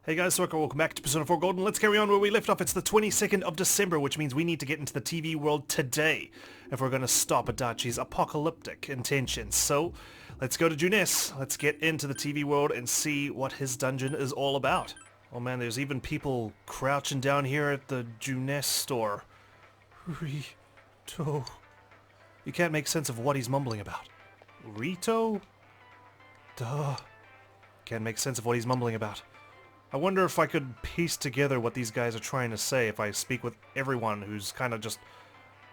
Hey guys, welcome back to Persona 4 Golden. Let's carry on where we left off. It's the 22nd of December, which means we need to get into the TV world today if we're going to stop Adachi's apocalyptic intentions. So, let's go to Junes. Let's get into the TV world and see what his dungeon is all about. Oh man, there's even people crouching down here at the Junes store. Rito. You can't make sense of what he's mumbling about. Rito? Duh. Can't make sense of what he's mumbling about. I wonder if I could piece together what these guys are trying to say if I speak with everyone who's kind of just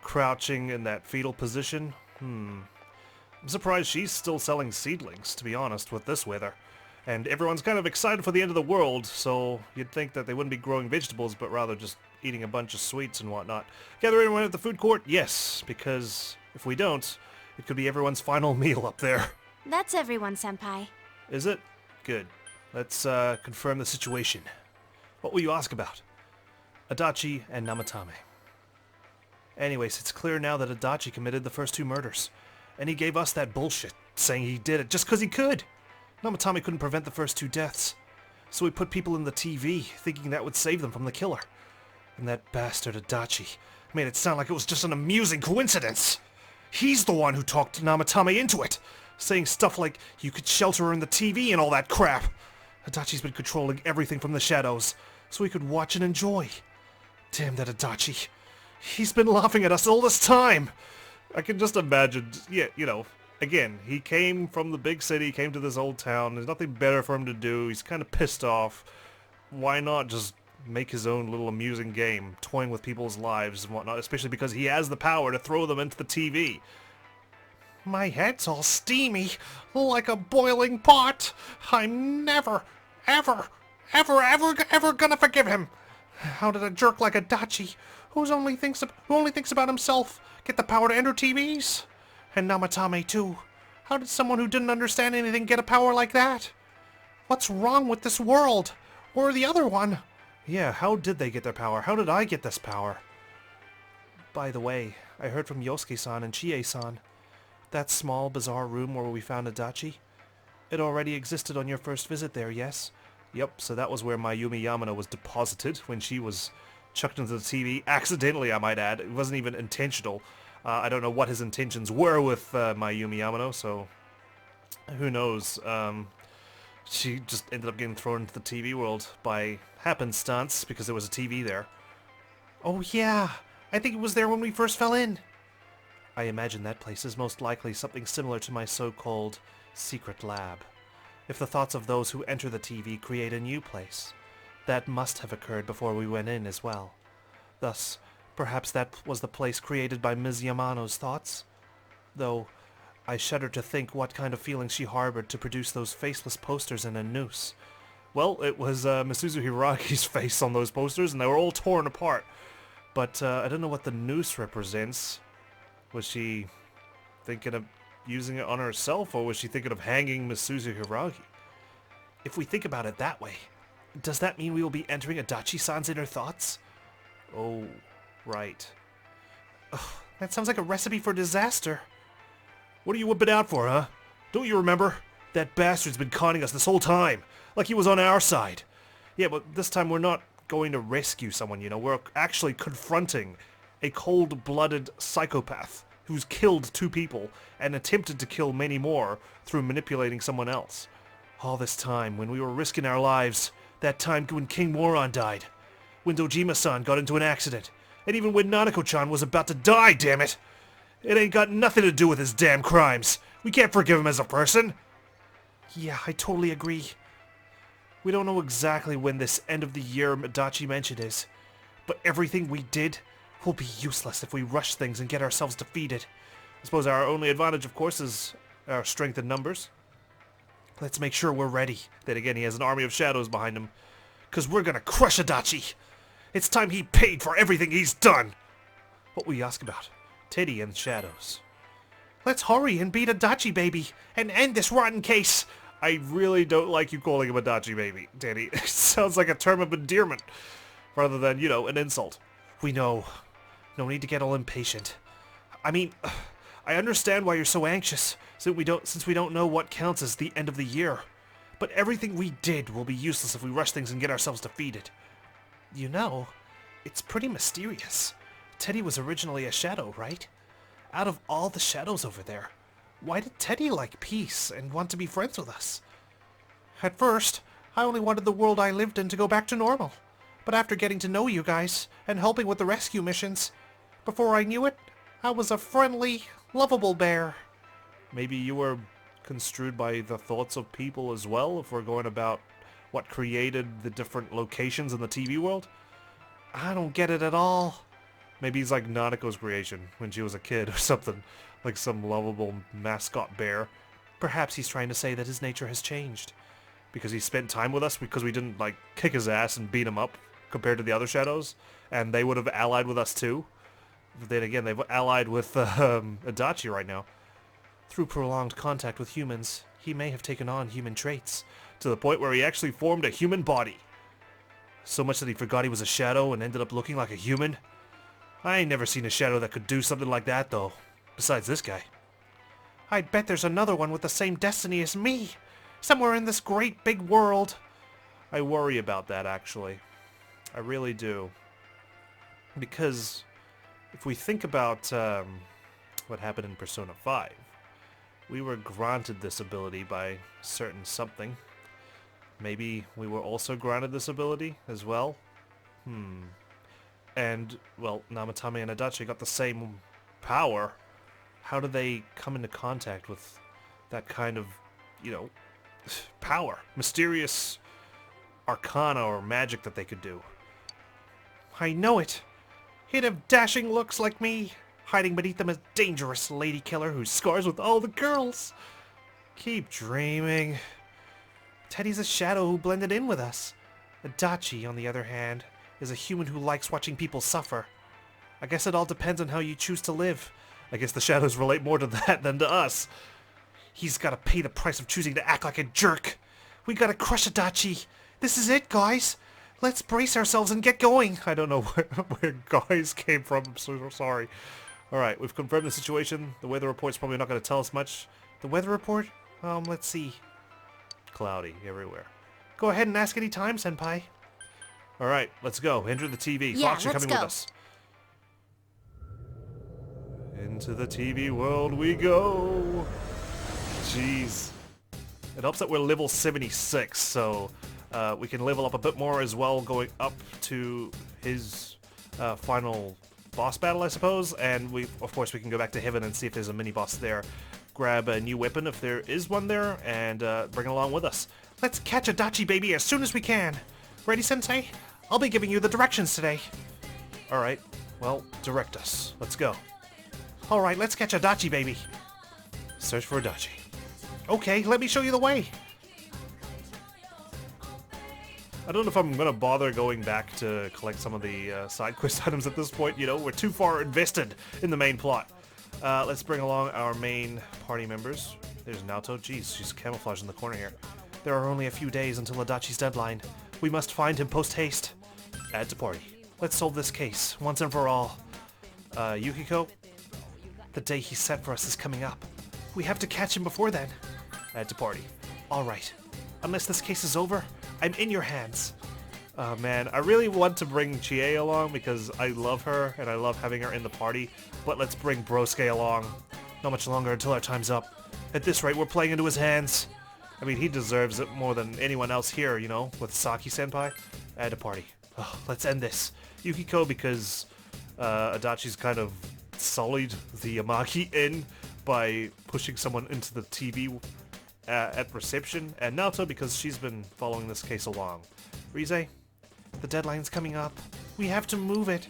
crouching in that fetal position. I'm surprised she's still selling seedlings, to be honest, with this weather. And everyone's kind of excited for the end of the world, so you'd think that they wouldn't be growing vegetables, but rather just eating a bunch of sweets and whatnot. Gather everyone at the food court? Yes, because if we don't, it could be everyone's final meal up there. That's everyone, Senpai. Is it? Good. Let's confirm the situation. What will you ask about? Adachi and Namatame. Anyways, it's clear now that Adachi committed the first two murders. And he gave us that bullshit, saying he did it just because he could. Namatame couldn't prevent the first two deaths. So he put people in the TV, thinking that would save them from the killer. And that bastard Adachi made it sound like it was just an amusing coincidence. He's the one who talked Namatame into it, saying stuff like you could shelter her in the TV and all that crap. Adachi's been controlling everything from the shadows, so we could watch and enjoy. Damn that Adachi. He's been laughing at us all this time. I can just imagine, yeah, you know, again, he came from the big city, came to this old town, there's nothing better for him to do, he's kind of pissed off. Why not just make his own little amusing game, toying with people's lives and whatnot, especially because he has the power to throw them into the TV. My head's all steamy, like a boiling pot. I'm never, ever gonna forgive him. How did a jerk like Adachi, who only thinks about himself, get the power to enter TVs? And Namatame too. How did someone who didn't understand anything get a power like that? What's wrong with this world? Or the other one? Yeah, how did they get their power? How did I get this power? By the way, I heard from Yosuke-san and Chie-san. That small, bizarre room where we found Adachi? It already existed on your first visit there, yes? Yep, so that was where Mayumi Yamano was deposited when she was chucked into the TV. Accidentally, I might add. It wasn't even intentional. I don't know what his intentions were with Mayumi Yamano, so who knows. She just ended up getting thrown into the TV world by happenstance because there was a TV there. Oh yeah, I think it was there when we first fell in. I imagine that place is most likely something similar to my so-called secret lab. If the thoughts of those who enter the TV create a new place, that must have occurred before we went in as well. Thus, perhaps that was the place created by Ms. Yamano's thoughts? Though, I shudder to think what kind of feelings she harbored to produce those faceless posters in a noose. Well, it was Misuzu Hiragi's face on those posters, and they were all torn apart. But I don't know what the noose represents. Was she thinking of using it on herself, or was she thinking of hanging Misuzu Hiragi? If we think about it that way, does that mean we will be entering Adachi-san's inner thoughts? Oh, right. Ugh, that sounds like a recipe for disaster. What are you whipping out for, huh? Don't you remember? That bastard's been conning us this whole time, like he was on our side. Yeah, but this time we're not going to rescue someone, you know. We're actually confronting a cold-blooded psychopath who's killed two people and attempted to kill many more through manipulating someone else. All this time, when we were risking our lives, that time when King Moron died, when Dojima-san got into an accident, and even when Nanako-chan was about to die, damn it! It ain't got nothing to do with his damn crimes. We can't forgive him as a person. Yeah, I totally agree. We don't know exactly when this end of the year Adachi mentioned is, but everything we did will be useless if we rush things and get ourselves defeated. I suppose our only advantage, of course, is our strength in numbers. Let's make sure we're ready. Then again, he has an army of shadows behind him. 'Cause we're gonna crush Adachi. It's time he paid for everything he's done. What will you ask about? Teddy and shadows. Let's hurry and beat Adachi, baby, and end this rotten case. I really don't like you calling him Adachi, baby, Teddy. It sounds like a term of endearment, rather than, you know, an insult. We know. No need to get all impatient. I mean, I understand why you're so anxious, since we don't know what counts as the end of the year. but everything we did will be useless if we rush things and get ourselves defeated. You know, it's pretty mysterious. Teddy was originally a shadow, right? Out of all the shadows over there, why did Teddy like peace and want to be friends with us? At first, I only wanted the world I lived in to go back to normal. But after getting to know you guys and helping with the rescue missions, before I knew it, I was a friendly, lovable bear. Maybe you were construed by the thoughts of people as well, if we're going about what created the different locations in the TV world? I don't get it at all. Maybe he's like Naniko's creation when she was a kid or something, like some lovable mascot bear. Perhaps he's trying to say that his nature has changed. Because he spent time with us because we didn't, like, kick his ass and beat him up compared to the other shadows, and they would have allied with us too. But then again, they've allied with Adachi right now. Through prolonged contact with humans, he may have taken on human traits, to the point where he actually formed a human body. So much that he forgot he was a shadow and ended up looking like a human. I ain't never seen a shadow that could do something like that, though, besides this guy. I'd bet there's another one with the same destiny as me, somewhere in this great big world. I worry about that, actually. I really do. Because if we think about what happened in Persona 5, we were granted this ability by certain something. Maybe we were also granted this ability as well? And, well, Namatame and Adachi got the same power. How do they come into contact with that kind of, you know, power? Mysterious arcana or magic that they could do. I know it. He'd have dashing looks like me. Hiding beneath them a dangerous lady killer who scars with all the girls. Keep dreaming. Teddy's a shadow who blended in with us. Adachi, on the other hand, is a human who likes watching people suffer. I guess it all depends on how you choose to live. I guess the shadows relate more to that than to us. He's gotta pay the price of choosing to act like a jerk. We gotta crush Adachi. This is it, guys. Let's brace ourselves and get going. I don't know where guys came from. I'm so sorry. Alright, we've confirmed the situation. The weather report's probably not going to tell us much. The weather report? Let's see. Cloudy everywhere. Go ahead and ask any time, Senpai. Alright, let's go. Enter the TV. Yeah, Fox, you're let's coming go. with us. Into the TV world we go. Jeez. It helps that we're level 76, so we can level up a bit more as well, going up to his final boss battle, I suppose. And of course, we can go back to heaven and see if there's a mini-boss there. Grab a new weapon if there is one there, and bring it along with us. Let's catch Adachi, baby, as soon as we can. Ready, Sensei? I'll be giving you the directions today. Alright, well, direct us. Let's go. Alright, let's catch Adachi, baby. Search for Adachi. Okay, let me show you the way. I don't know if I'm going to bother going back to collect some of the side quest items at this point. You know, we're too far invested in the main plot. Let's bring along our main party members. There's Naoto. Jeez, she's camouflaged in the corner here. There are only a few days until Adachi's deadline. We must find him post-haste. Add to party. Let's solve this case, once and for all. Yukiko? The day he set for us is coming up. We have to catch him before then. Add to party. Alright. Unless this case is over, I'm in your hands. Oh man, I really want to bring Chie along because I love her and I love having her in the party, but let's bring Brosuke along. Not much longer until our time's up. At this rate, we're playing into his hands. I mean, he deserves it more than anyone else here, you know, with Saki-senpai. Add a party. Oh, let's end this. Yukiko, because Adachi's kind of sullied the Yamaki in by pushing someone into the TV at reception, and Naoto because she's been following this case along. Rize, the deadline's coming up. We have to move it.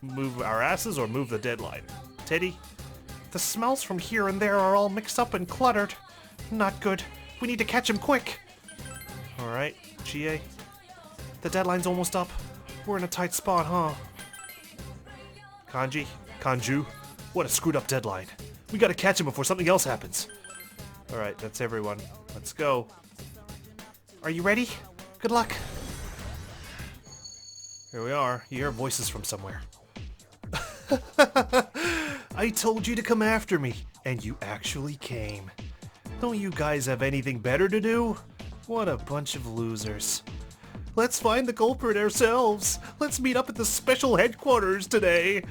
Move our asses or move the deadline? Teddy? The smells from here and there are all mixed up and cluttered. Not good. We need to catch him quick. Alright, Chie. The deadline's almost up. We're in a tight spot, huh? Kanju? What a screwed up deadline. We gotta catch him before something else happens. Alright, that's everyone. Let's go. Are you ready? Good luck. Here we are. You hear voices from somewhere. I told you to come after me, and you actually came. Don't you guys have anything better to do? What a bunch of losers. Let's find the culprit ourselves. Let's meet up at the special headquarters today.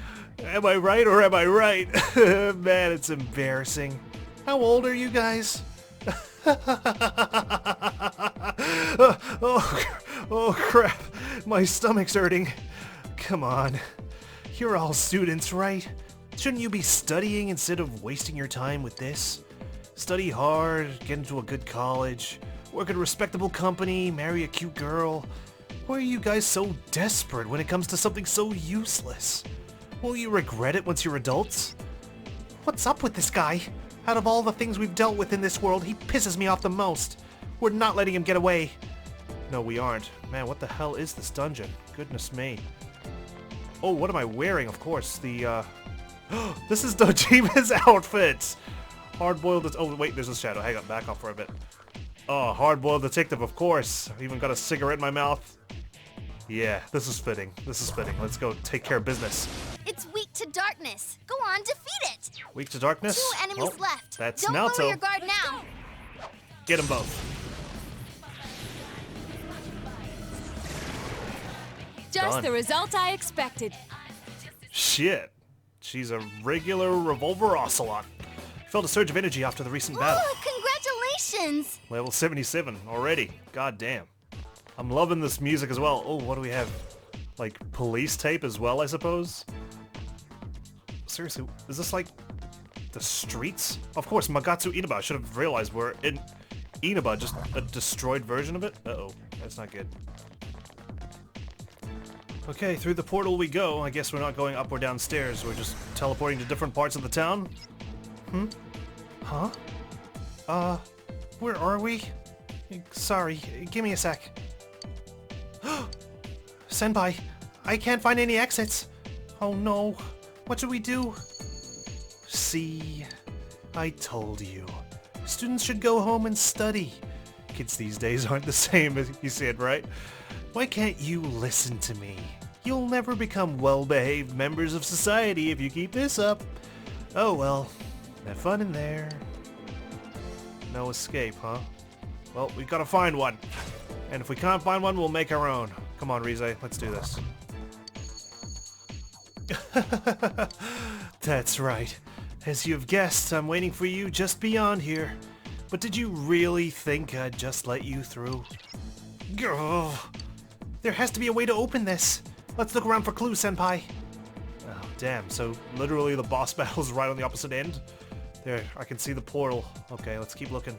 Am I right or am I right? Man, it's embarrassing. How old are you guys? Oh crap, my stomach's hurting. Come on, you're all students, right? Shouldn't you be studying instead of wasting your time with this? Study hard, get into a good college, work at a respectable company, marry a cute girl. Why are you guys so desperate when it comes to something so useless? Won't you regret it once you're adults? What's up with this guy? Out of all the things we've dealt with in this world, he pisses me off the most. We're not letting him get away. No, we aren't. Man, what the hell is this dungeon? Goodness me. Oh, what am I wearing? Of course, the, this is Dojima's outfit! Hard-boiled... Oh, wait, there's a shadow. Hang on, back off for a bit. Oh, hard-boiled detective, of course. I've even got a cigarette in my mouth. Yeah, this is fitting. This is fitting. Let's go take care of business. It's weak to darkness. Go on, defeat it. Weak to darkness? 2 enemies left. That's Don't Naoto. lower your guard now. Get them both. Just Done. the result I expected. Shit. She's a regular revolver ocelot. Felt a surge of energy after the recent battle. Oh, congratulations. Level 77 already. God damn. I'm loving this music as well. Oh, what do we have? Like, police tape as well, I suppose? Seriously, is this like the streets? Of course, Magatsu Inaba. I should have realized we're in Inaba, just a destroyed version of it. Uh-oh, that's not good. Okay, through the portal we go. I guess we're not going up or downstairs. We're just teleporting to different parts of the town. Huh? Where are we? Sorry, give me a sec. Senpai, I can't find any exits. Oh no, what should we do? See, I told you. Students should go home and study. Kids these days aren't the same as you said, right? Why can't you listen to me? You'll never become well-behaved members of society if you keep this up. Oh well, have fun in there. No escape, huh? Well, we've got to find one. And if we can't find one, we'll make our own. Come on, Rize, let's do this. That's right. As you've guessed, I'm waiting for you just beyond here. But did you really think I'd just let you through? Grr. There has to be a way to open this. Let's look around for clues, Senpai. Oh, damn. So literally the boss battle's right on the opposite end? There, I can see the portal. Okay, let's keep looking.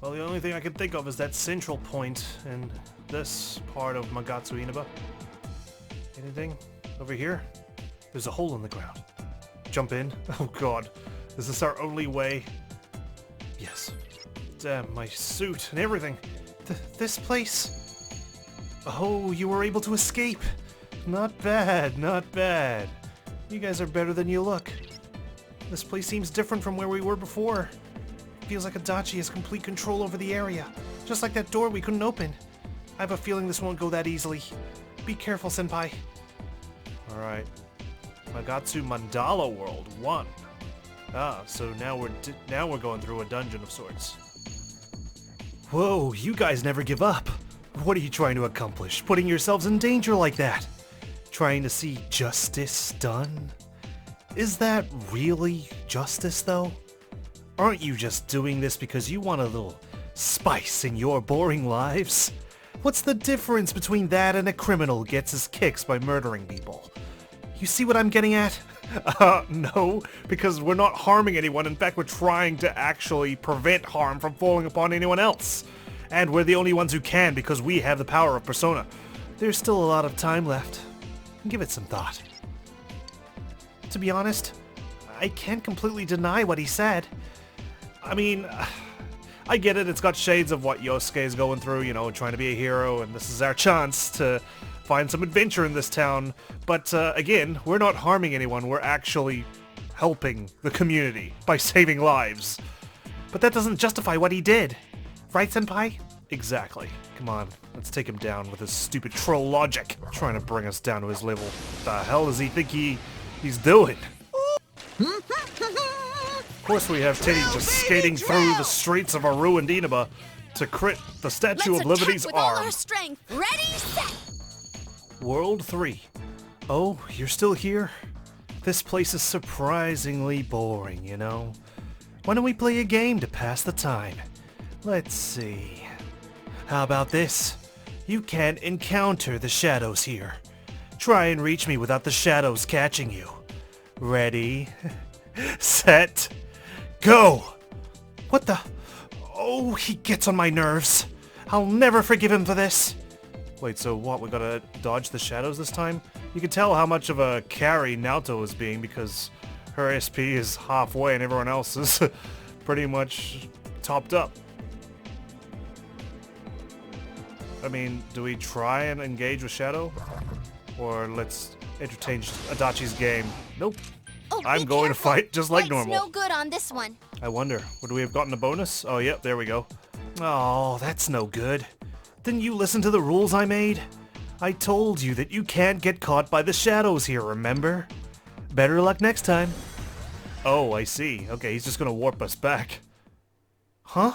Well, the only thing I can think of is that central point in this part of Magatsu Inaba. Anything? Over here? There's a hole in the ground. Jump in? Oh god. Is this our only way? Yes. Damn, my suit and everything. This place? Oh, you were able to escape. Not bad, not bad. You guys are better than you look. This place seems different from where we were before. Feels like Adachi has complete control over the area. Just like that door we couldn't open. I have a feeling this won't go that easily. Be careful, Senpai. Alright. Magatsu Mandala World 1. Ah, so now we're going through a dungeon of sorts. Whoa, you guys never give up. What are you trying to accomplish? Putting yourselves in danger like that? Trying to see justice done? Is that really justice, though? Aren't you just doing this because you want a little spice in your boring lives? What's the difference between that and a criminal gets his kicks by murdering people? You see what I'm getting at? No, because we're not harming anyone. In fact, we're trying to actually prevent harm from falling upon anyone else. And we're the only ones who can because we have the power of Persona. There's still a lot of time left. Give it some thought. To be honest, I can't completely deny what he said. I mean, I get it, it's got shades of what Yosuke is going through, you know, trying to be a hero, and this is our chance to find some adventure in this town. But again, we're not harming anyone, we're actually helping the community by saving lives. But that doesn't justify what he did. Right, Senpai? Exactly. Come on, let's take him down with his stupid troll logic. Trying to bring us down to his level. What the hell does he think he's doing? course we have Titty just skating through the streets of a ruined Inaba to crit the Statue Let's of Liberty's attack with all arm. our strength. Ready, set. World 3. Oh, you're still here? This place is surprisingly boring, you know? Why don't we play a game to pass the time? Let's see. How about this? You can't encounter the shadows here. Try and reach me without the shadows catching you. Ready? Set. Go! What the? Oh, he gets on my nerves. I'll never forgive him for this. Wait, so what? We gotta dodge the shadows this time? You can tell how much of a carry Naoto is being because her SP is halfway and everyone else is pretty much topped up. I mean, do we try and engage with Shadow? Or let's entertain Adachi's game? Nope. Oh, I'm going to fight just like Light's normal. no good on this one. I wonder, would we have gotten a bonus? Oh, yep, there we go. Oh, that's no good. Didn't you listen to the rules I made? I told you that you can't get caught by the shadows here, remember? Better luck next time. Oh, I see. Okay, he's just gonna warp us back. Huh?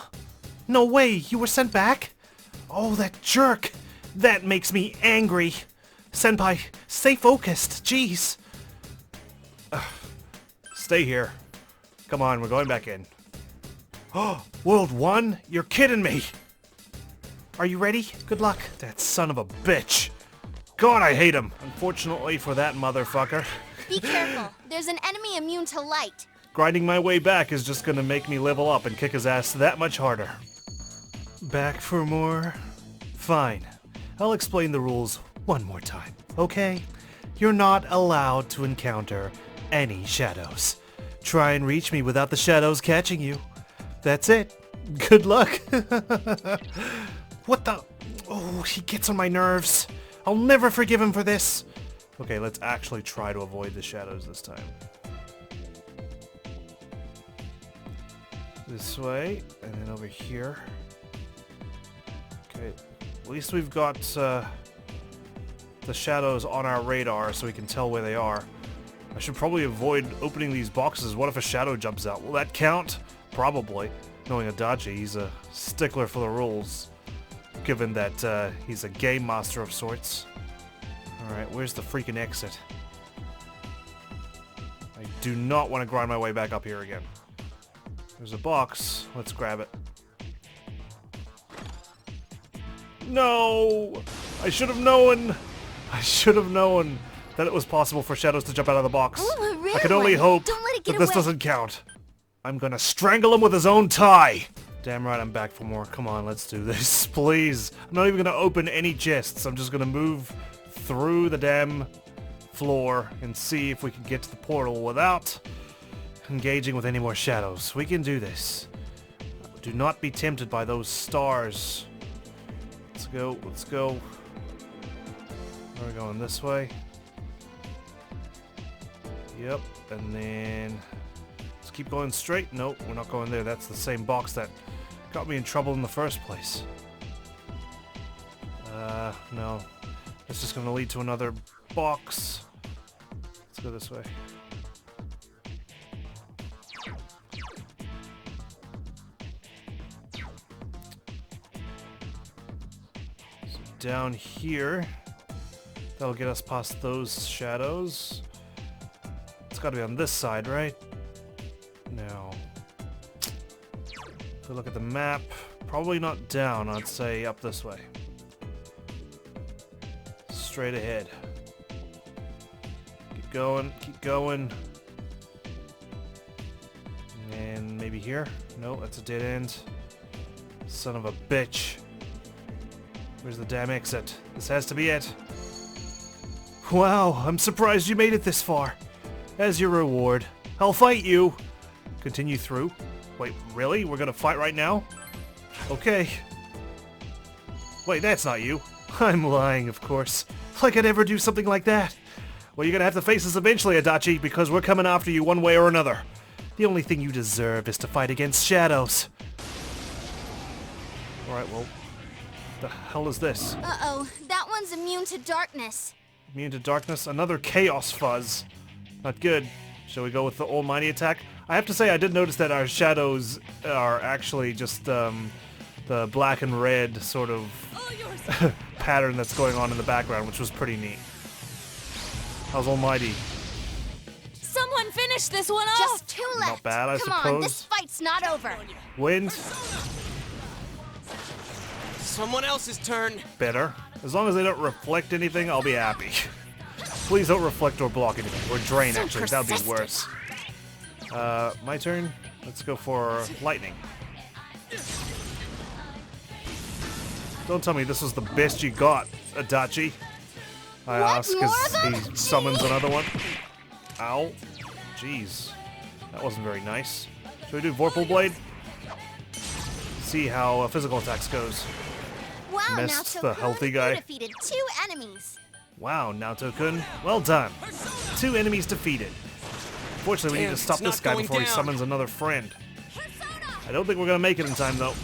No way, you were sent back? Oh, that jerk! That makes me angry. Senpai, stay focused, jeez. Stay here. Come on, we're going back in. Oh, World 1? You're kidding me! Are you ready? Good luck. That son of a bitch. God, I hate him. Unfortunately for that motherfucker. Be careful. There's an enemy immune to light. Grinding my way back is just gonna make me level up and kick his ass that much harder. Back for more? Fine. I'll explain the rules one more time, okay? You're not allowed to encounter any shadows. Try and reach me without the shadows catching you. That's it. Good luck. What the? Oh, he gets on my nerves. I'll never forgive him for this. Okay, let's actually try to avoid the shadows this time. This way, and then over here. Okay, at least we've got the shadows on our radar so we can tell where they are. I should probably avoid opening these boxes. What if a shadow jumps out? Will that count? Probably. Knowing Adachi, he's a stickler for the rules. Given that he's a game master of sorts. Alright, where's the freaking exit? I do not want to grind my way back up here again. There's a box. Let's grab it. No! I should have known! I should have known that it was possible for shadows to jump out of the box. Ooh, a rare I can only one. hope Don't let it get that this away. doesn't count. I'm gonna strangle him with his own tie! Damn right, I'm back for more. Come on, let's do this, please. I'm not even gonna open any chests. I'm just gonna move through the damn floor and see if we can get to the portal without engaging with any more shadows. We can do this. Do not be tempted by those stars. Let's go, let's go. We're going this way. Yep, and then let's keep going straight. Nope, we're not going there. That's the same box that got me in trouble in the first place. No. It's just gonna lead to another box. Let's go this way. So down here, that'll get us past those shadows. It's gotta be on this side, right? No. If we look at the map, probably not down, I'd say up this way. Straight ahead. Keep going, keep going. And maybe here? No, that's a dead end. Son of a bitch. Where's the damn exit? This has to be it. Wow, I'm surprised you made it this far. As your reward, I'll fight you. Continue through. Wait, really? We're gonna fight right now? Okay. Wait, that's not you. I'm lying, of course. Like I'd ever do something like that. Well, you're gonna have to face us eventually, Adachi, because we're coming after you one way or another. The only thing you deserve is to fight against shadows. Alright, well, the hell is this? Uh-oh, that one's immune to darkness. Immune to darkness? Another chaos fuzz. Not good. Shall we go with the almighty attack? I have to say I did notice that our shadows are actually just the black and red sort of pattern that's going on in the background, which was pretty neat. How's Almighty? Someone finish this one off! Just 2 left. Not bad, I Come suppose. on, this fight's not over. Wind? Someone else's turn. Better. As long as they don't reflect anything, I'll be happy. Please don't reflect or block anything. Or drain, So actually. That would be persistent. worse. My turn. Let's go for lightning. Don't tell me this was the best you got, Adachi. I What, ask more as of them? he summons another one. Ow. Jeez. That wasn't very nice. Should we do Vorpal Blade? See how physical attacks goes. Wow, Missed Naoto-kun, the healthy you guy. defeated 2 enemies. Wow, Naoto-kun. Well done. 2 enemies defeated. Fortunately, we need Damn, to stop it's this not guy going before he down. summons another friend. I don't think we're gonna make it in time, though.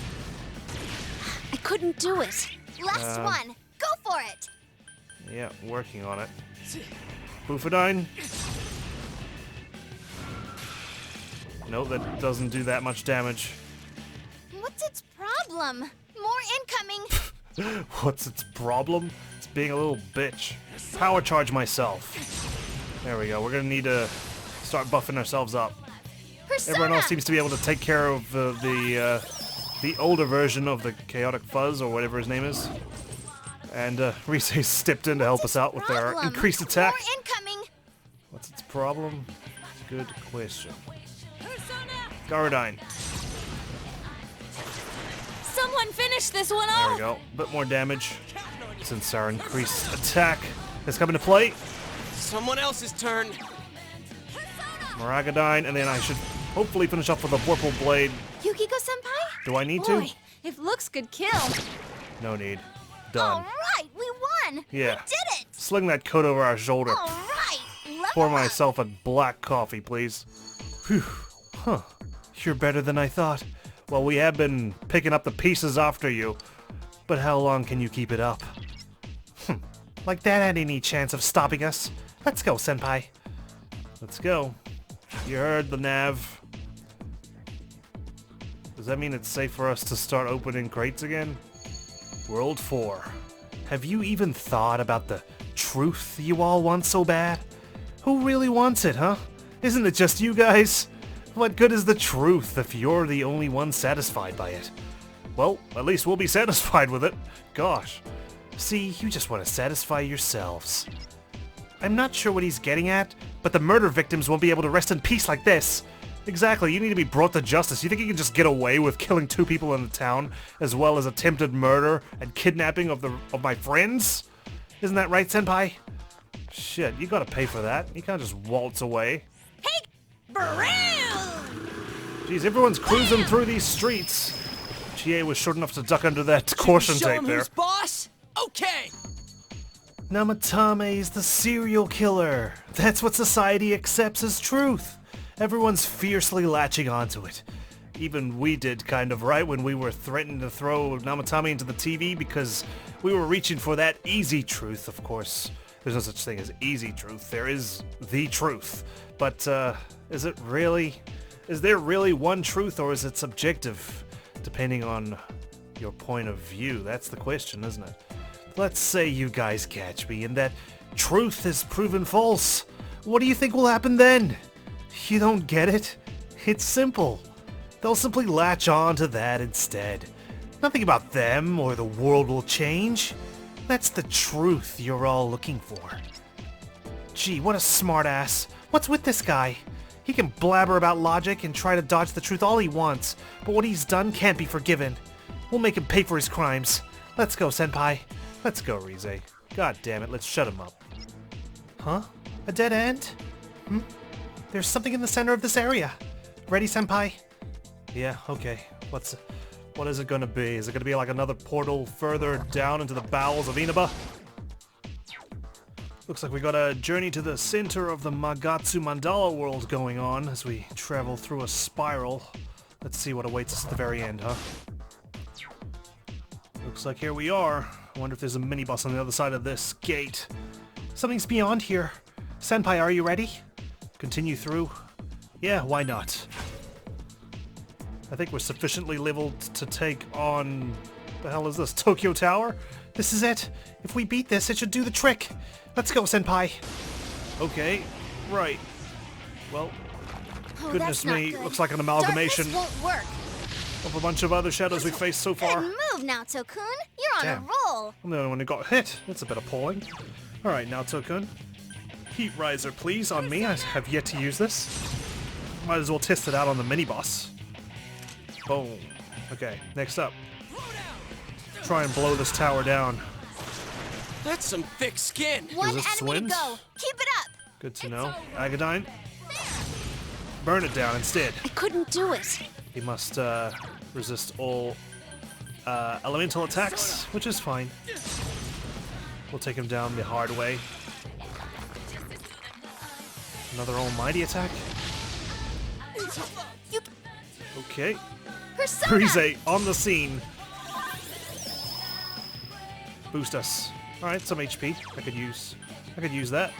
I couldn't do it. Last one. Go for it. Yeah, working on it. Bufadine. No, that doesn't do that much damage. What's its problem? More incoming. What's its problem? It's being a little bitch. Power charge myself. There we go. We're gonna need to start buffing ourselves up. Persona. Everyone else seems to be able to take care of the older version of the Chaotic Fuzz, or whatever his name is. And Rise stepped in to help us out with our Problem. increased attack. More incoming. What's its problem? Good question. Garadine. Someone finish this one There off! we go. Bit more damage. Since our increased attack has come into play. Someone else's turn. Maragadine, and then I should hopefully finish off with a Vorpal Blade. Yukiko-senpai? Do I need to? Boy, if looks could kill. No need. All Done. right, we won. Yeah. We did it. Sling that coat over our shoulder. All right. Level Pour up. myself a black coffee, please. Whew. Huh. You're better than I thought. Well, we have been picking up the pieces after you. But how long can you keep it up? Like that had any chance of stopping us? Let's go, senpai. Let's go. You heard the nav. Does that mean it's safe for us to start opening crates again? World 4. Have you even thought about the truth you all want so bad? Who really wants it, huh? Isn't it just you guys? What good is the truth if you're the only one satisfied by it? Well, at least we'll be satisfied with it. Gosh. See, you just want to satisfy yourselves. I'm not sure what he's getting at, but the murder victims won't be able to rest in peace like this. Exactly, you need to be brought to justice. You think you can just get away with killing 2 people in the town, as well as attempted murder and kidnapping of my friends? Isn't that right, senpai? Shit, you gotta pay for that. You can't just waltz away. Hey! Bram! Jeez, everyone's cruising through these streets. Chie was short enough to duck under that caution Show tape him there. who's boss? Okay. Namatame is the serial killer. That's what society accepts as truth. Everyone's fiercely latching onto it. Even we did kind of right when we were threatened to throw Namatame into the TV because we were reaching for that easy truth, of course. There's no such thing as easy truth. There is the truth. But is it really? Is there really one truth, or is it subjective? Depending on your point of view. That's the question, isn't it? Let's say you guys catch me and that truth is proven false. What do you think will happen then? You don't get it? It's simple. They'll simply latch on to that instead. Nothing about them or the world will change. That's the truth you're all looking for. Gee, what a smartass. What's with this guy? He can blabber about logic and try to dodge the truth all he wants, but what he's done can't be forgiven. We'll make him pay for his crimes. Let's go, senpai. Let's go, Rise. God damn it, let's shut him up. Huh? A dead end? There's something in the center of this area. Ready, senpai? Yeah, okay. What is it gonna be? Is it gonna be like another portal further down into the bowels of Inaba? Looks like we got a journey to the center of the Magatsu Mandala world going on as we travel through a spiral. Let's see what awaits us at the very end, huh? Looks like here we are. I wonder if there's a minibus on the other side of this gate. Something's beyond here. Senpai, are you ready? Continue through. Yeah, why not? I think we're sufficiently leveled to take on... the hell is this? Tokyo Tower? This is it. If we beat this, it should do the trick. Let's go, Senpai. Okay, right. Well, Oh, goodness that's not me, good. looks like an amalgamation Darkness won't work. of a bunch of other shadows we've faced so far. Good move, Naoto-kun. You're on Damn. a roll. I'm the only one who got hit. That's a bit appalling. Alright, Naoto-kun. Heat Riser, please, on me. I have yet to use this. Might as well test it out on the mini-boss. Boom. Okay, next up. Try and blow this tower down. That's some thick skin. One Resist enemy winds? to go. Keep it up. Good to know. Agadine. Burn it down instead. I couldn't do it. He must resist all elemental attacks, which is fine. We'll take him down the hard way. Another almighty attack. You Okay. Persona. Frieze on the scene. Boost us. Alright, some HP. I could use that.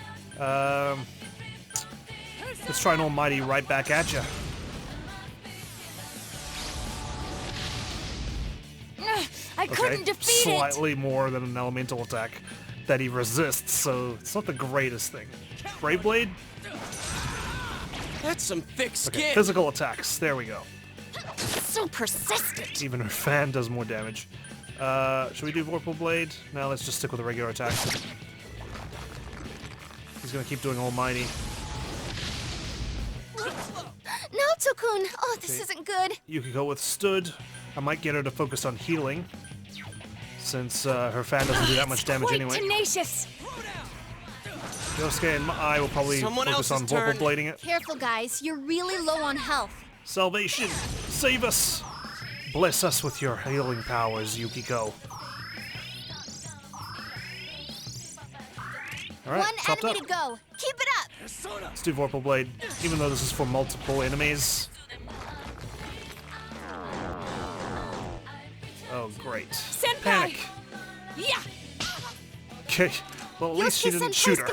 Let's try an almighty right back at ya. I couldn't defeat it. Slightly more than an elemental attack that he resists, so it's not the greatest thing. Brave Blade? That's some thick Okay, skin. physical attacks. There we go. So persistent. Even her fan does more damage. Should we do Vorpal Blade? No, let's just stick with the regular attack. He's gonna keep doing Almighty. Naoto-kun. Oh, this isn't good. You could go with Stood. I might get her to focus on healing, since her fan doesn't do that much damage Quite anyway. tenacious. Yosuke and I will probably Someone focus on else's Vorpal turn. Blading it. Careful, guys. You're really low on health. Salvation! Save us! Bless us with your healing powers, Yukiko. Alright, One chopped enemy up. to go. Keep it up. Let's do Vorpal Blade, even though this is for multiple enemies. Oh, great. Senpai! Panic! Yeah. Okay, well at least she Yosuke didn't shoot Senpai's her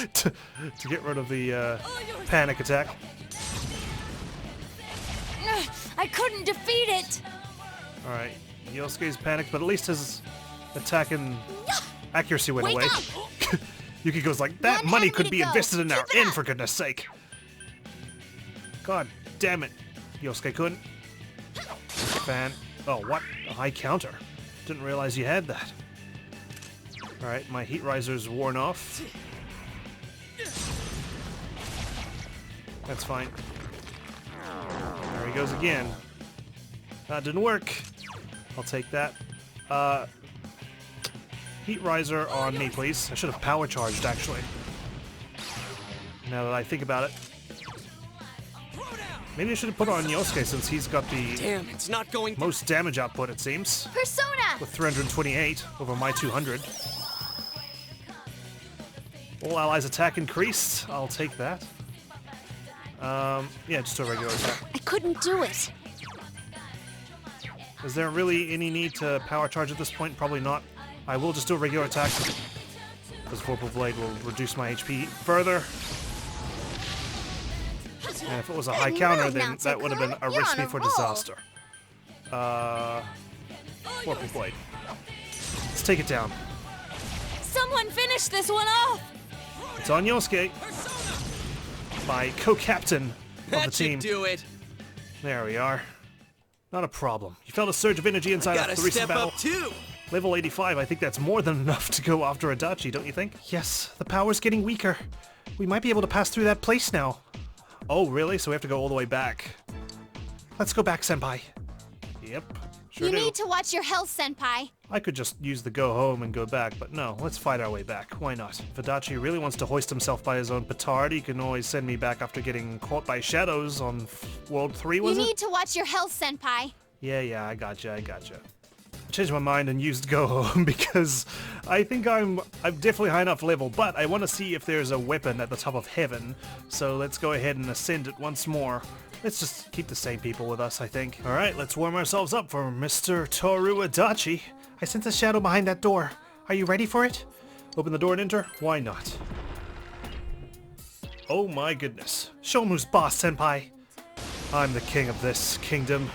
confused. to get rid of the panic attack. I couldn't defeat it. Alright, Yosuke's panicked, but at least his attack and accuracy went Wake away. up! Yukiko's like, that One money enemy could to be go. invested in our Keep it inn, up." for goodness sake. God damn it, Yosuke-kun. Fan. Oh, what? A high counter. Didn't realize you had that. Alright, my heat riser's worn off. That's fine. There he goes again. That didn't work. I'll take that. Heat riser on me, please. I should have power charged, actually. Now that I think about it. Maybe I should have put it on Yosuke since he's got the Damn, it's not going. most damage output, it seems. Persona. With 328 over my 200. All allies attack increased. I'll take that. Yeah, just a regular attack. I couldn't do it. Is there really any need to power charge at this point? Probably not. I will just do a regular attack. Because Vorpal Blade will reduce my HP further. And if it was a high Good counter, move, then that would have been a Naoto-kun. You're recipe on a for roll. disaster. Vorpal Blade. Let's take it down. Someone finish this one off. It's on Yosuke. My co-captain of the That should team. do it. There we are. Not a problem. You felt a surge of energy inside Gotta of the recent step battle. up too. Level 85, I think that's more than enough to go after Adachi, don't you think? Yes, the power's getting weaker. We might be able to pass through that place now. Oh, really? So we have to go all the way back. Let's go back, Senpai. Yep, sure You do. need to watch your health, Senpai. I could just use the go home and go back, but no, let's fight our way back. Why not? If Adachi really wants to hoist himself by his own petard, he can always send me back after getting caught by shadows on World 3, was You it? need to watch your health, Senpai. Yeah, I gotcha. Changed my mind and used go home because I think I'm definitely high enough level, but I want to see if there's a weapon at the top of heaven. So let's go ahead and ascend it once more. Let's just keep the same people with us, I think. All right, let's warm ourselves up for Mr. Tohru Adachi. I sense a shadow behind that door. Are you ready for it? Open the door and enter? Why not? Oh my goodness. Show him who's boss, Senpai. I'm the king of this kingdom.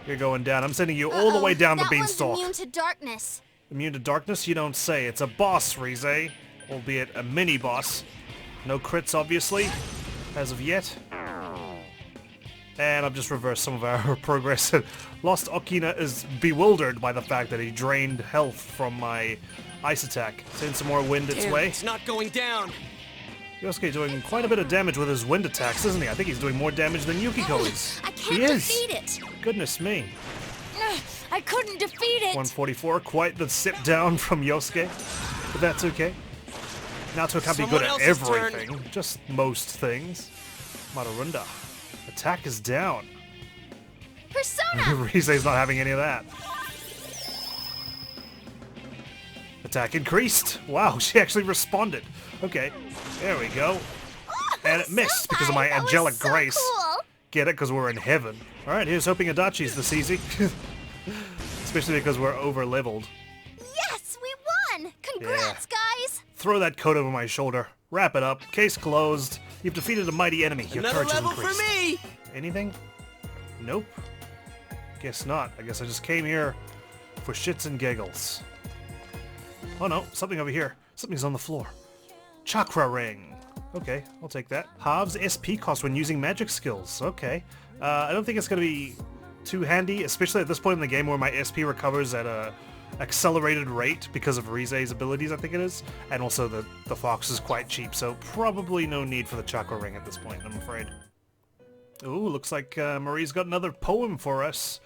You're going down. I'm sending you all the way down the That beanstalk. one's immune to darkness. Immune to darkness? You don't say. It's a boss, Rize. Albeit a mini-boss. No crits, obviously, as of yet. And I've just reversed some of our progress. Lost Okina is bewildered by the fact that he drained health from my ice attack. Send some more wind its Damn, way. it's not going down. Yosuke doing quite a bit of damage with his wind attacks, isn't he? I think he's doing more damage than Yukiko is. I can't He is. defeat it. Goodness me. I couldn't defeat it. 144, quite the sit down from Yosuke. But that's okay. Naoto can't be good Someone at else's turn. everything, just most things. Madarunda. Attack is down. Persona! Rize's not having any of that. Attack increased. Wow, she actually responded. Okay, there we go. And it missed because of my Senpai, that was angelic so grace. cool. Get it? Because we're in heaven. Alright, here's hoping Adachi's this easy. Especially because we're over-leveled. Yes, we won! Congrats, guys! Throw that coat over my shoulder. Wrap it up. Case closed. You've defeated a mighty enemy. Your Another courage has level for increased. me. Anything? Nope. Guess not. I guess I just came here for shits and giggles. Oh no, something over here. Something's on the floor. Chakra ring. Okay, I'll take that. Halves SP cost when using magic skills. Okay. I don't think it's going to be too handy, especially at this point in the game where my SP recovers at a accelerated rate because of Rize's abilities, I think it is. And also the fox is quite cheap, so probably no need for the chakra ring at this point, I'm afraid. Ooh, looks like Marie's got another poem for us.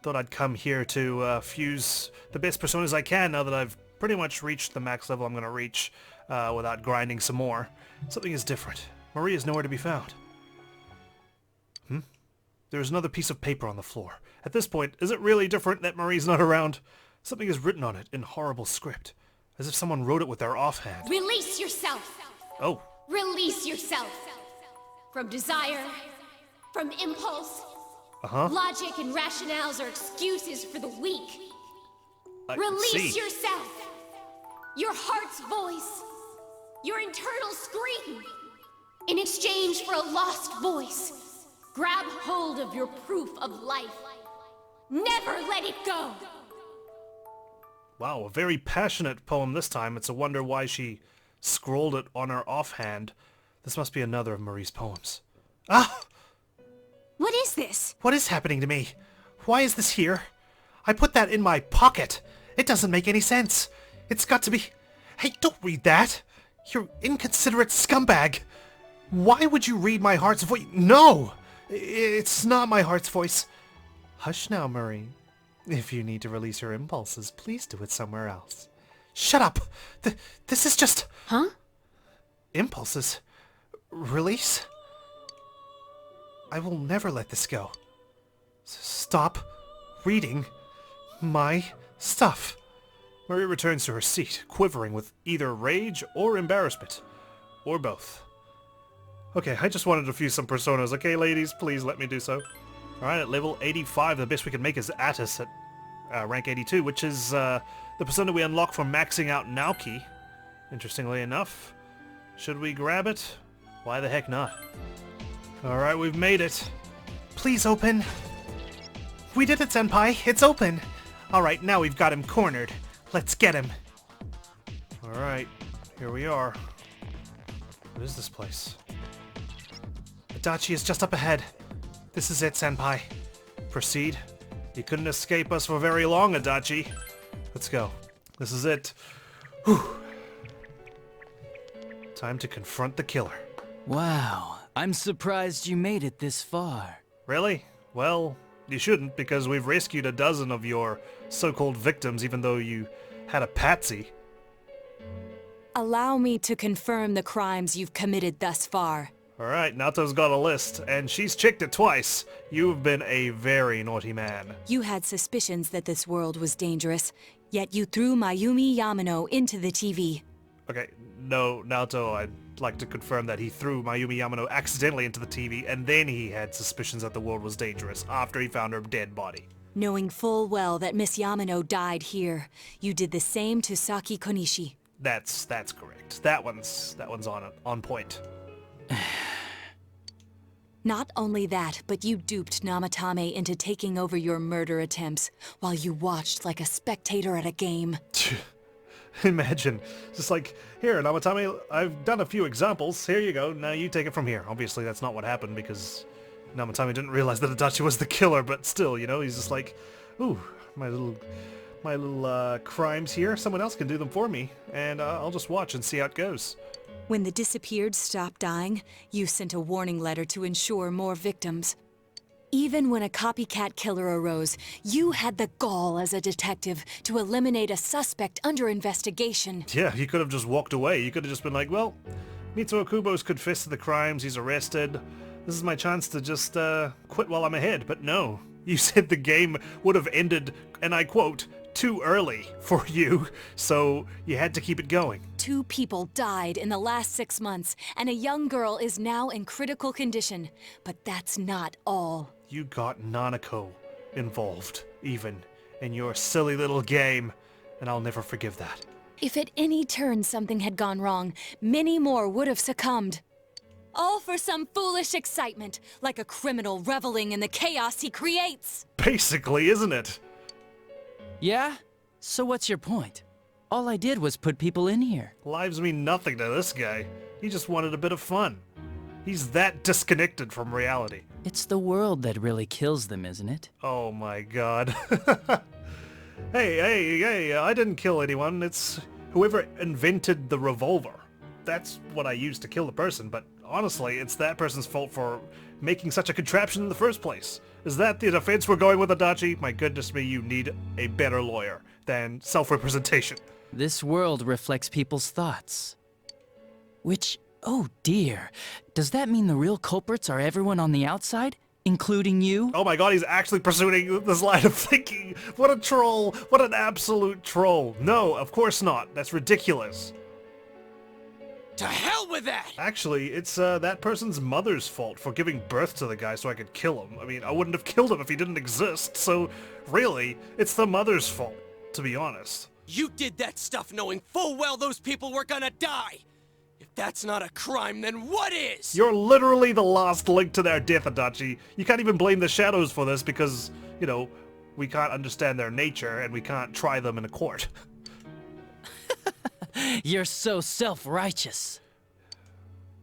Thought I'd come here to fuse the best personas I can now that I've pretty much reached the max level I'm going to reach without grinding some more. Something is different. Marie is nowhere to be found. There's another piece of paper on the floor. At this point, is it really different that Marie's not around? Something is written on it in horrible script, as if someone wrote it with their offhand. Release yourself. Oh, Release yourself. From desire, from impulse. uh-huh. Logic and rationales are excuses for the weak. I Release see. yourself. Your heart's voice. Your internal scream. In exchange for a lost voice, grab hold of your proof of life. Never let it go. Wow, a very passionate poem this time. It's a wonder why she scrolled it on her offhand. This must be another of Marie's poems. Ah! What is this? What is happening to me? Why is this here? I put that in my pocket. It doesn't make any sense. It's got to be... Hey, don't read that. You inconsiderate scumbag. Why would you read my heart's voice? No! It's not my heart's voice. Hush now, Marie. If you need to release your impulses, please do it somewhere else. Shut up! This is just... Huh? Impulses? Release? I will never let this go. Stop reading my stuff. Marie returns to her seat, quivering with either rage or embarrassment. Or both. Okay, I just wanted to fuse some personas. Okay, ladies, please let me do so. Alright, at level 85, the best we can make is Attis at rank 82, which is the persona we unlock from maxing out Naoki. Interestingly enough. Should we grab it? Why the heck not? Alright, we've made it. Please open. We did it, Senpai. It's open. Alright, now we've got him cornered. Let's get him. Alright, here we are. What is this place? Adachi is just up ahead. This is it, Senpai. Proceed. You couldn't escape us for very long, Adachi. Let's go. This is it. Whew. Time to confront the killer. Wow, I'm surprised you made it this far. Really? Well, you shouldn't, because we've rescued a dozen of your so-called victims, even though you had a patsy. Allow me to confirm the crimes you've committed thus far. Alright, Naoto's got a list, and she's checked it twice. You've been a very naughty man. You had suspicions that this world was dangerous, yet you threw Mayumi Yamano into the TV. Okay, no, Naoto, I'd like to confirm that he threw Mayumi Yamano accidentally into the TV, and then he had suspicions that the world was dangerous, after he found her dead body. Knowing full well that Miss Yamano died here, you did the same to Saki Konishi. That's correct. That one's on point. Not only that, but you duped Namatame into taking over your murder attempts while you watched like a spectator at a game. Imagine, just like, here, Namatame, I've done a few examples. Here you go. Now you take it from here. Obviously, that's not what happened because Namatame didn't realize that Adachi was the killer, but still, you know, he's just like, ooh, my little crimes here. Someone else can do them for me, and I'll just watch and see how it goes. When the disappeared stopped dying, you sent a warning letter to ensure more victims. Even when a copycat killer arose, you had the gall as a detective to eliminate a suspect under investigation. Yeah, you could have just walked away. You could have just been like, well, Mitsuo Kubo's confessed to the crimes, he's arrested. This is my chance to just quit while I'm ahead. But no, you said the game would have ended, and I quote, too early for you, so you had to keep it going. 2 people died in the last 6 months, and a young girl is now in critical condition. But that's not all. You got Nanako involved, even, in your silly little game, and I'll never forgive that. If at any turn something had gone wrong, many more would have succumbed. All for some foolish excitement, like a criminal reveling in the chaos he creates. Basically, isn't it? Yeah? So what's your point? All I did was put people in here. Lives mean nothing to this guy. He just wanted a bit of fun. He's that disconnected from reality. It's the world that really kills them, isn't it? Oh my god. Hey, I didn't kill anyone. It's whoever invented the revolver. That's what I used to kill the person, but honestly, it's that person's fault for making such a contraption in the first place. Is that the defense we're going with, Adachi? My goodness me, you need a better lawyer than self-representation. This world reflects people's thoughts. Which, oh dear, does that mean the real culprits are everyone on the outside? Including you? Oh my god, he's actually pursuing this line of thinking. What a troll. What an absolute troll. No, of course not. That's ridiculous. To hell with that! Actually, it's that person's mother's fault for giving birth to the guy so I could kill him. I mean, I wouldn't have killed him if he didn't exist, so really, it's the mother's fault, to be honest. You did that stuff knowing full well those people were gonna die! If that's not a crime, then what is? You're literally the last link to their death, Adachi. You can't even blame the shadows for this because, you know, we can't understand their nature and we can't try them in a court. You're so self-righteous.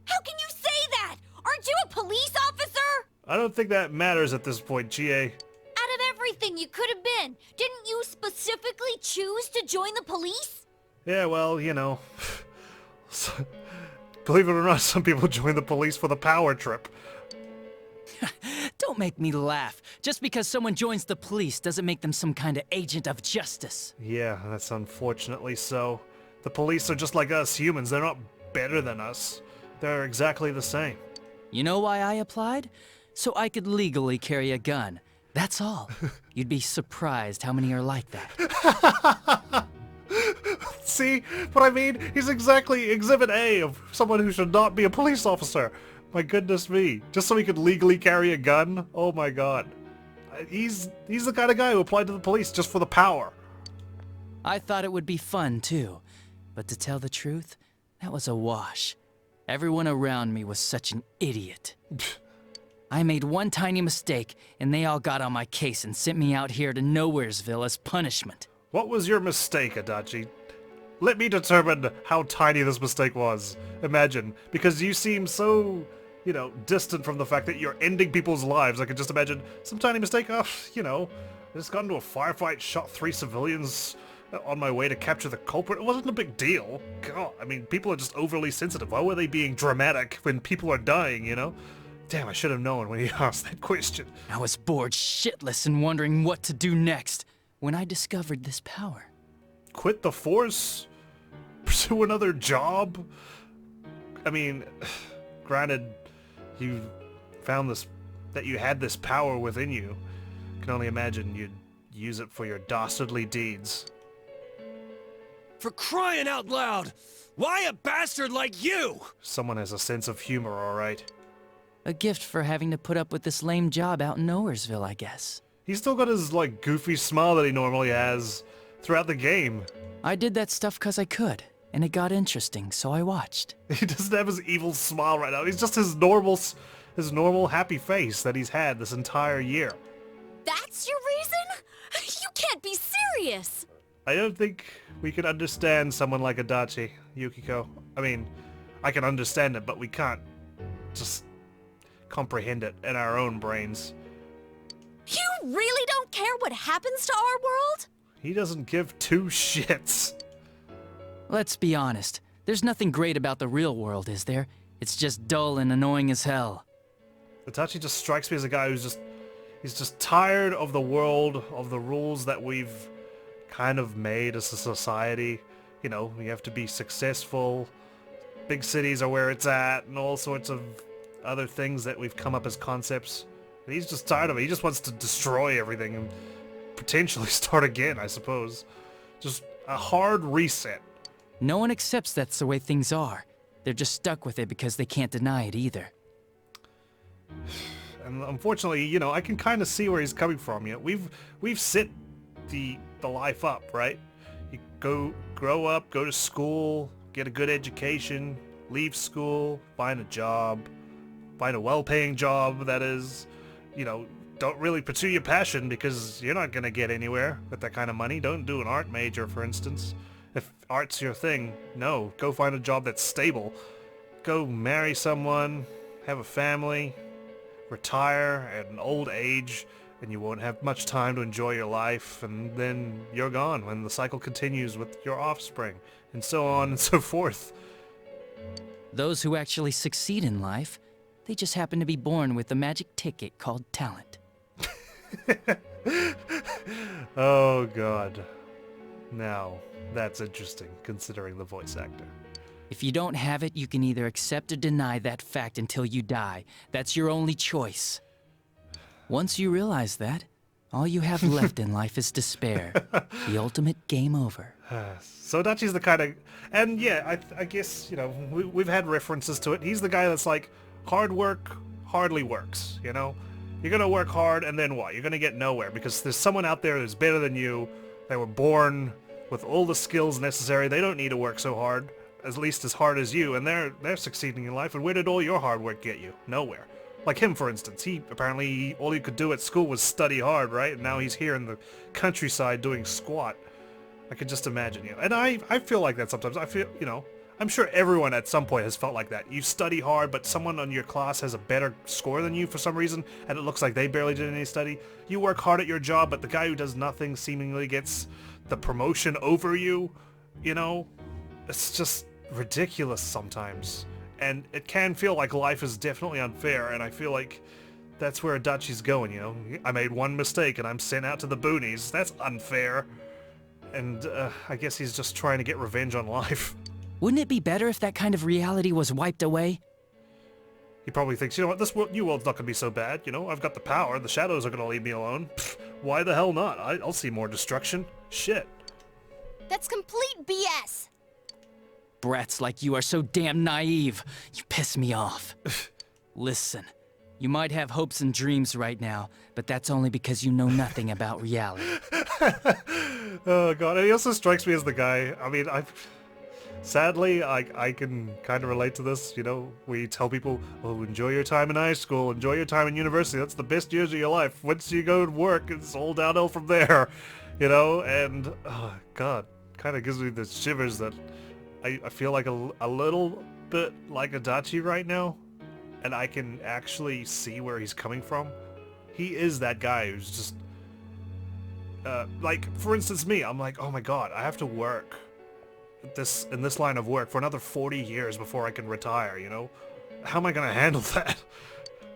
How can you say that? Aren't you a police officer? I don't think that matters at this point, Chie. Out of everything you could have been, didn't you specifically choose to join the police? Yeah, well, you know, believe it or not, some people join the police for the power trip. Don't make me laugh. Just because someone joins the police doesn't make them some kind of agent of justice. Yeah, that's unfortunately so. The police are just like us humans. They're not better than us. They're exactly the same. You know why I applied? So I could legally carry a gun. That's all. You'd be surprised how many are like that. See what I mean? He's exactly Exhibit A of someone who should not be a police officer. My goodness me. Just so he could legally carry a gun? Oh my god. He's the kind of guy who applied to the police just for the power. I thought it would be fun, too. But to tell the truth, that was a wash. Everyone around me was such an idiot. I made one tiny mistake, and they all got on my case and sent me out here to Nowheresville as punishment. What was your mistake, Adachi? Let me determine how tiny this mistake was. Imagine, because you seem so, you know, distant from the fact that you're ending people's lives. I could just imagine some tiny mistake. Oh, you know, I just got into a firefight, shot 3 civilians on my way to capture the culprit. It wasn't a big deal. God, I mean, people are just overly sensitive. Why were they being dramatic when people are dying, you know? Damn, I should have known when he asked that question. I was bored shitless and wondering what to do next when I discovered this power. Quit the force? Pursue another job? I mean, granted, you found this, that you had this power within you. I can only imagine you'd use it for your dastardly deeds. For crying out loud! Why a bastard like you? Someone has a sense of humor, alright. A gift for having to put up with this lame job out in Nowheresville, I guess. He's still got his, like, goofy smile that he normally has throughout the game. I did that stuff 'cause I could. and it got interesting, so I watched. He doesn't have his evil smile right now. He's just his normal happy face that he's had this entire year. That's your reason? You can't be serious! I don't think we can understand someone like Adachi, Yukiko. I mean, I can understand it, but we can't just comprehend it in our own brains. You really don't care what happens to our world? He doesn't give two shits. Let's be honest. There's nothing great about the real world, is there? It's just dull and annoying as hell. Itachi just strikes me as a guy he's just tired of the world, of the rules that we've kind of made as a society. You know, you have to be successful, big cities are where it's at, and all sorts of other things that we've come up as concepts. And he's just tired of it. He just wants to destroy everything and potentially start again, I suppose. Just a hard reset. No one accepts that's the way things are. They're just stuck with it because they can't deny it either. And unfortunately, you know, I can kind of see where he's coming from. You know, we've set the life up, right? You grow up, go to school, get a good education, leave school, find a job, find a well-paying job that is, you know, don't really pursue your passion because you're not gonna get anywhere with that kind of money. Don't do an art major, for instance. If art's your thing, no, go find a job that's stable. Go marry someone, have a family, retire at an old age, and you won't have much time to enjoy your life, and then you're gone when the cycle continues with your offspring, and so on and so forth. Those who actually succeed in life, they just happen to be born with a magic ticket called talent. Oh god. Now, that's interesting, considering the voice actor. If you don't have it, you can either accept or deny that fact until you die. That's your only choice. Once you realize that, all you have left in life is despair. The ultimate game over. So Adachi's the kind of... And yeah, I guess, you know, we've had references to it. He's the guy that's like, hard work hardly works, you know? You're gonna work hard, and then what? You're gonna get nowhere, because there's someone out there who's better than you. They were born with all the skills necessary. They don't need to work so hard, at least as hard as you, and they're succeeding in life. And where did all your hard work get you? Nowhere. Like him, for instance. He apparently, all he could do at school was study hard, right? And now he's here in the countryside doing squat. I could just imagine, you know. And I feel like that sometimes. I feel, you know, I'm sure everyone at some point has felt like that. You study hard, but someone on your class has a better score than you for some reason, and it looks like they barely did any study. You work hard at your job, but the guy who does nothing seemingly gets the promotion over you, you know? It's just ridiculous sometimes. And it can feel like life is definitely unfair, and I feel like that's where Adachi's going, you know? I made one mistake and I'm sent out to the boonies. That's unfair. And I guess he's just trying to get revenge on life. Wouldn't it be better if that kind of reality was wiped away? He probably thinks, you know what, this new world's not gonna be so bad, you know? I've got the power, the shadows are gonna leave me alone. Pfft, why the hell not? I'll see more destruction. Shit. That's complete BS! Brats like you are so damn naive. You piss me off. Listen, you might have hopes and dreams right now, but that's only because you know nothing about reality. Oh god, and he also strikes me as the guy, I mean, sadly, I can kind of relate to this, you know? We tell people, oh, enjoy your time in high school, enjoy your time in university, that's the best years of your life. Once you go to work, it's all downhill from there, you know? And, oh god, kind of gives me the shivers that I feel like a little bit like Adachi right now, and I can actually see where he's coming from. He is that guy who's just, like, for instance me, I'm like, oh my god, I have to work in this line of work for another 40 years before I can retire, you know? How am I gonna handle that?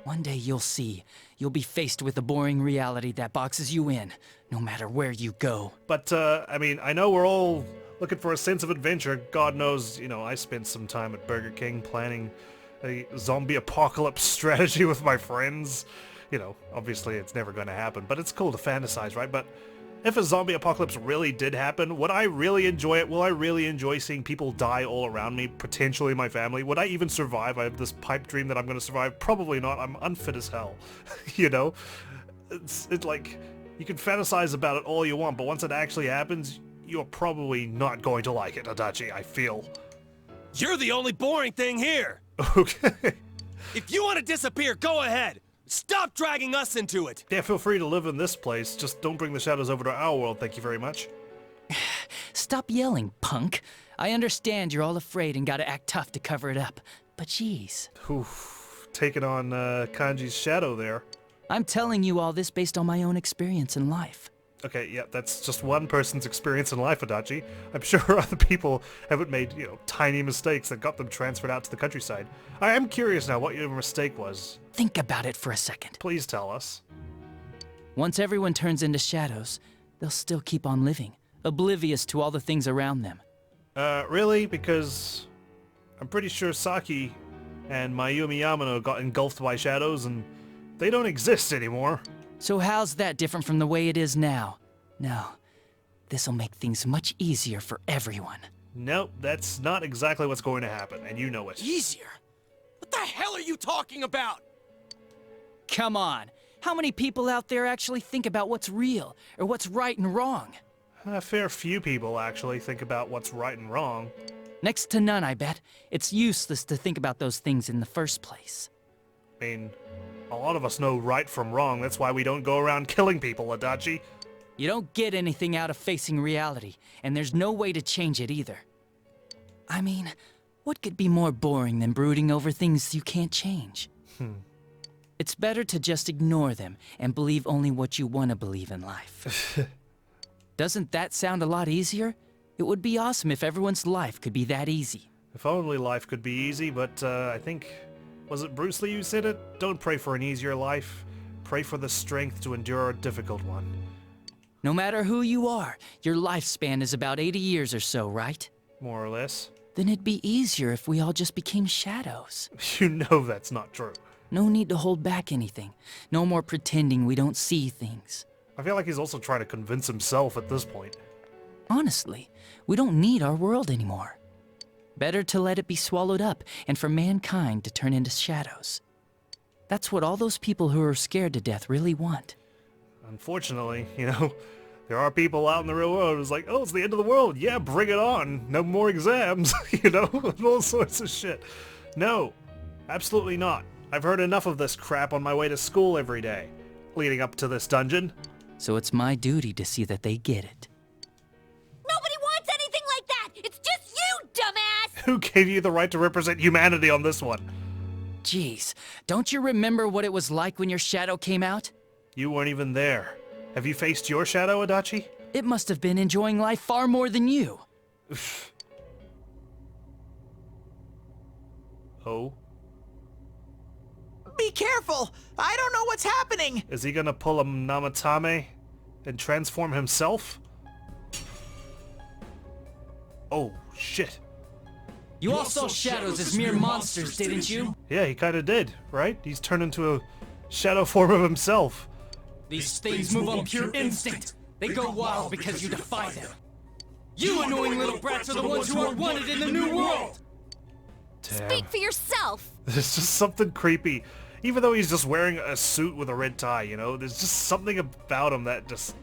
One day you'll see. You'll be faced with a boring reality that boxes you in, no matter where you go. But, I mean, I know we're all looking for a sense of adventure. God knows, you know, I spent some time at Burger King planning a zombie apocalypse strategy with my friends. You know, obviously it's never going to happen, but it's cool to fantasize, right? But if a zombie apocalypse really did happen, would I really enjoy it? Will I really enjoy seeing people die all around me, potentially my family? Would I even survive? I have this pipe dream that I'm going to survive. Probably not. I'm unfit as hell, you know? It's like, you can fantasize about it all you want, but once it actually happens, you're probably not going to like it, Adachi, I feel. You're the only boring thing here. Okay. If you want to disappear, go ahead. Stop dragging us into it. Yeah, feel free to live in this place. Just don't bring the shadows over to our world, thank you very much. Stop yelling, punk. I understand you're all afraid and gotta act tough to cover it up. But geez. Oof, taking on Kanji's shadow there. I'm telling you all this based on my own experience in life. Okay, yeah, that's just one person's experience in life, Adachi. I'm sure other people haven't made, tiny mistakes that got them transferred out to the countryside. I am curious now what your mistake was. Think about it for a second. Please tell us. Once everyone turns into shadows, they'll still keep on living, oblivious to all the things around them. Really? Because I'm pretty sure Saki and Mayumi Yamano got engulfed by shadows and they don't exist anymore. So how's that different from the way it is now? No, this'll make things much easier for everyone. Nope, that's not exactly what's going to happen, and you know it. Easier? What the hell are you talking about? Come on, how many people out there actually think about what's real, or what's right and wrong? A fair few people actually think about what's right and wrong. Next to none, I bet. It's useless to think about those things in the first place. I mean, a lot of us know right from wrong. That's why we don't go around killing people, Adachi. You don't get anything out of facing reality, and there's no way to change it either. I mean, what could be more boring than brooding over things you can't change? It's better to just ignore them and believe only what you want to believe in life. Doesn't that sound a lot easier? It would be awesome if everyone's life could be that easy. If only life could be easy, but I think... Was it Bruce Lee who said it? Don't pray for an easier life. Pray for the strength to endure a difficult one. No matter who you are, your lifespan is about 80 years or so, right? More or less. Then it'd be easier if we all just became shadows. You know that's not true. No need to hold back anything. No more pretending we don't see things. I feel like he's also trying to convince himself at this point. Honestly, we don't need our world anymore. Better to let it be swallowed up and for mankind to turn into shadows. That's what all those people who are scared to death really want. Unfortunately, there are people out in the real world who's like, oh, it's the end of the world. Yeah, bring it on. No more exams, and all sorts of shit. No, absolutely not. I've heard enough of this crap on my way to school every day, leading up to this dungeon. So it's my duty to see that they get it. Nobody wants anything like that! It's just you, dumbass! Who gave you the right to represent humanity on this one? Jeez, don't you remember what it was like when your shadow came out? You weren't even there. Have you faced your shadow, Adachi? It must have been enjoying life far more than you. Oh? Be careful! I don't know what's happening! Is he gonna pull a Namatame and transform himself? Oh, shit. You all saw shadows as mere monsters, didn't you? Yeah, he kinda did, right? He's turned into a shadow form of himself. These things move on pure instinct. They go wild because you defy them. You annoying little brats are the ones who are wanted in the new world! Damn. Speak for yourself! There's just something creepy. Even though he's just wearing a suit with a red tie, there's just something about him that just...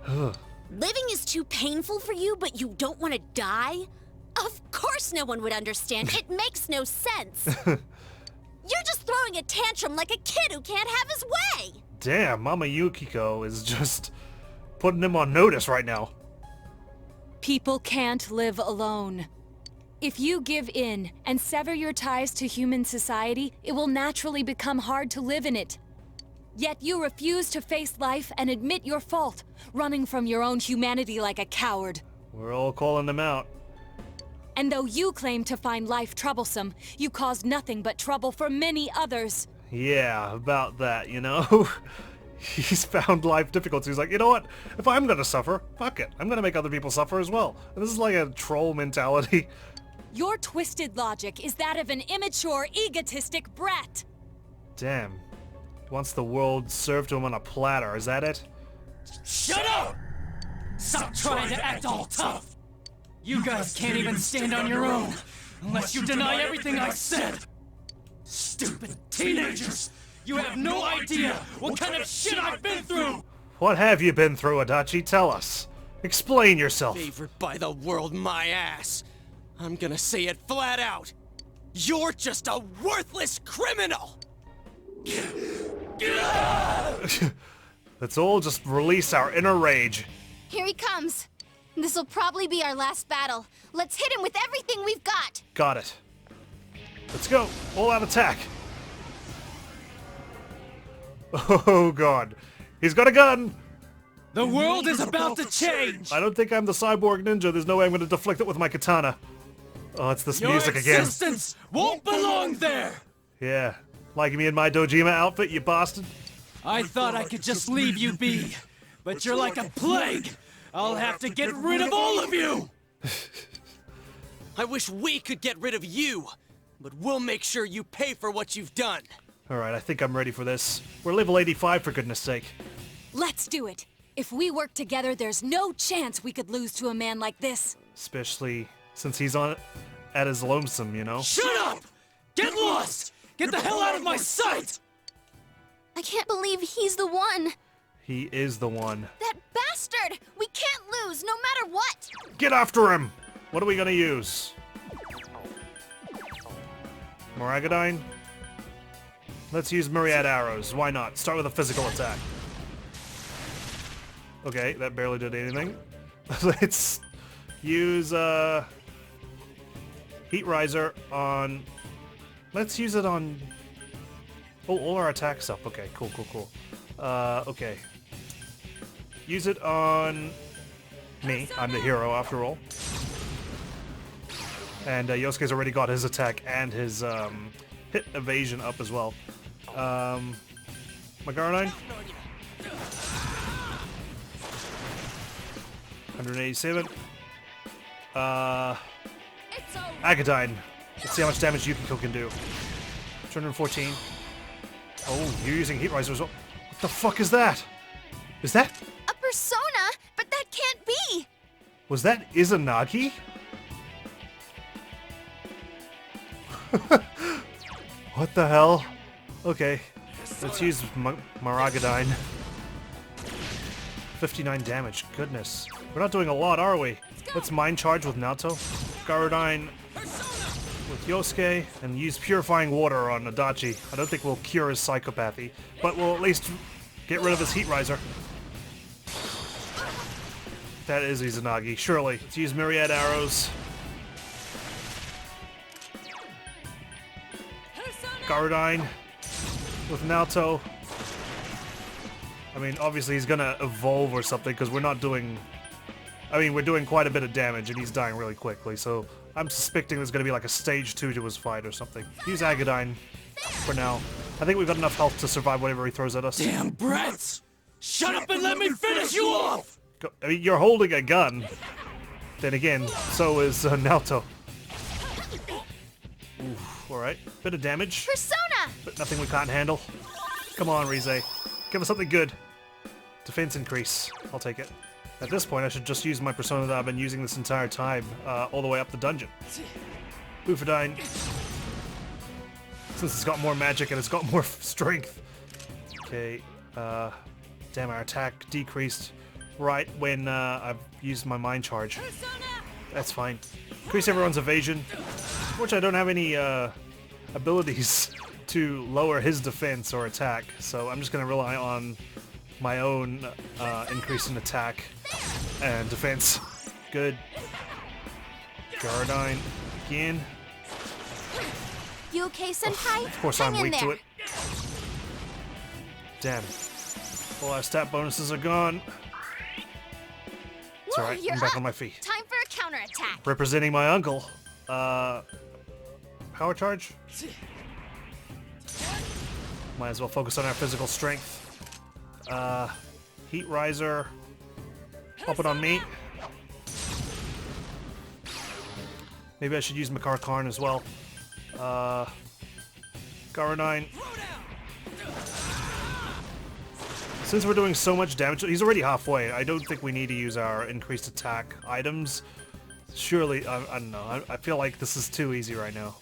Ugh. Living is too painful for you, but you don't want to die? Of course no one would understand. It makes no sense. You're just throwing a tantrum like a kid who can't have his way. Damn, Mama Yukiko is just putting him on notice right now. People can't live alone. If you give in and sever your ties to human society, it will naturally become hard to live in it. Yet you refuse to face life and admit your fault, running from your own humanity like a coward. We're all calling him out. And though you claim to find life troublesome, you cause nothing but trouble for many others. Yeah, about that, He's found life difficult, so he's like, you know what? If I'm gonna suffer, fuck it. I'm gonna make other people suffer as well. And this is like a troll mentality. Your twisted logic is that of an immature, egotistic brat. Damn. Wants the world served to him on a platter, is that it? Shut up! Stop trying to act all tough! You guys can't even stand on your own, unless you deny everything I said! Stupid teenagers! You have no idea what kind of shit I've been through! What have you been through, Adachi? Tell us. Explain yourself. Favored by the world, my ass. I'm gonna say it flat out. You're just a worthless criminal! Let's all just release our inner rage. Here he comes. This'll probably be our last battle. Let's hit him with everything we've got. Got it. Let's go. All out attack. Oh god. He's got a gun! The world is about to change! I don't think I'm the cyborg ninja. There's no way I'm gonna deflect it with my katana. Oh, it's this Your music again. existence won't belong there! Yeah. Like me in my Dojima outfit, you bastard. I thought I could just leave you be, but you're like a plague! I'll have to get rid of all of you! I wish we could get rid of you, but we'll make sure you pay for what you've done. Alright, I think I'm ready for this. We're level 85 for goodness sake. Let's do it. If we work together, there's no chance we could lose to a man like this. Especially since he's on at his lonesome, you know? Shut up! Get lost! Get the hell out of my sight! I can't believe he's the one. He is the one. That bastard! We can't lose, no matter what! Get after him! What are we gonna use? Moragadine? Let's use myriad arrows. Why not? Start with a physical attack. Okay, that barely did anything. Let's use Heat Riser on... Let's use it on... Oh, all our attacks up. Okay, cool. Okay. Use it on me. I'm the hero after all. And Yosuke's already got his attack and his hit evasion up as well. Magaranine? 187. Agadine. Let's see how much damage Yukiko can do. 214. Oh, you're using Heat Riser as well. What the fuck is that? Is that... A persona? But that can't be! Was that Izanagi? What the hell? Okay, let's use Moragadine. 59 damage, goodness. We're not doing a lot, are we? Let's Mind Charge with Naoto. Garadine with Yosuke, and use Purifying Water on Adachi. I don't think we'll cure his psychopathy, but we'll at least get rid of his Heat Riser. That is Izanagi, surely. Let's use Myriad Arrows. Garadine with Naoto. I mean, obviously he's gonna evolve or something, because we're not doing... I mean, we're doing quite a bit of damage, and he's dying really quickly, so I'm suspecting there's gonna be like a stage 2 to his fight or something. Use Agadine for now. I think we've got enough health to survive whatever he throws at us. Damn brats! Shut up and let me finish you off! I mean, you're holding a gun. Then again, so is Naoto. Oof, alright. Bit of damage. Persona! But nothing we can't handle. Come on, Rize. Give us something good. Defense increase. I'll take it. At this point, I should just use my persona that I've been using this entire time, all the way up the dungeon. Bufadine. Since it's got more magic and it's got more strength. Okay, damn, our attack decreased right when I've used my Mind Charge. That's fine. Increase everyone's evasion, which I don't have any abilities to lower his defense or attack, so I'm just going to rely on my own increase in attack and defense. Good. Garadine again. You okay, Senpai? Of course I'm weak to it. Damn. All our stat bonuses are gone. It's alright, I'm back on my feet. Time for a counterattack. Representing my uncle. Power charge? Might as well focus on our physical strength. Heat Riser. Pop it on me. Maybe I should use Makar Karn as well. Garadine. Since we're doing so much damage, he's already halfway. I don't think we need to use our increased attack items. Surely, I don't know. I feel like this is too easy right now.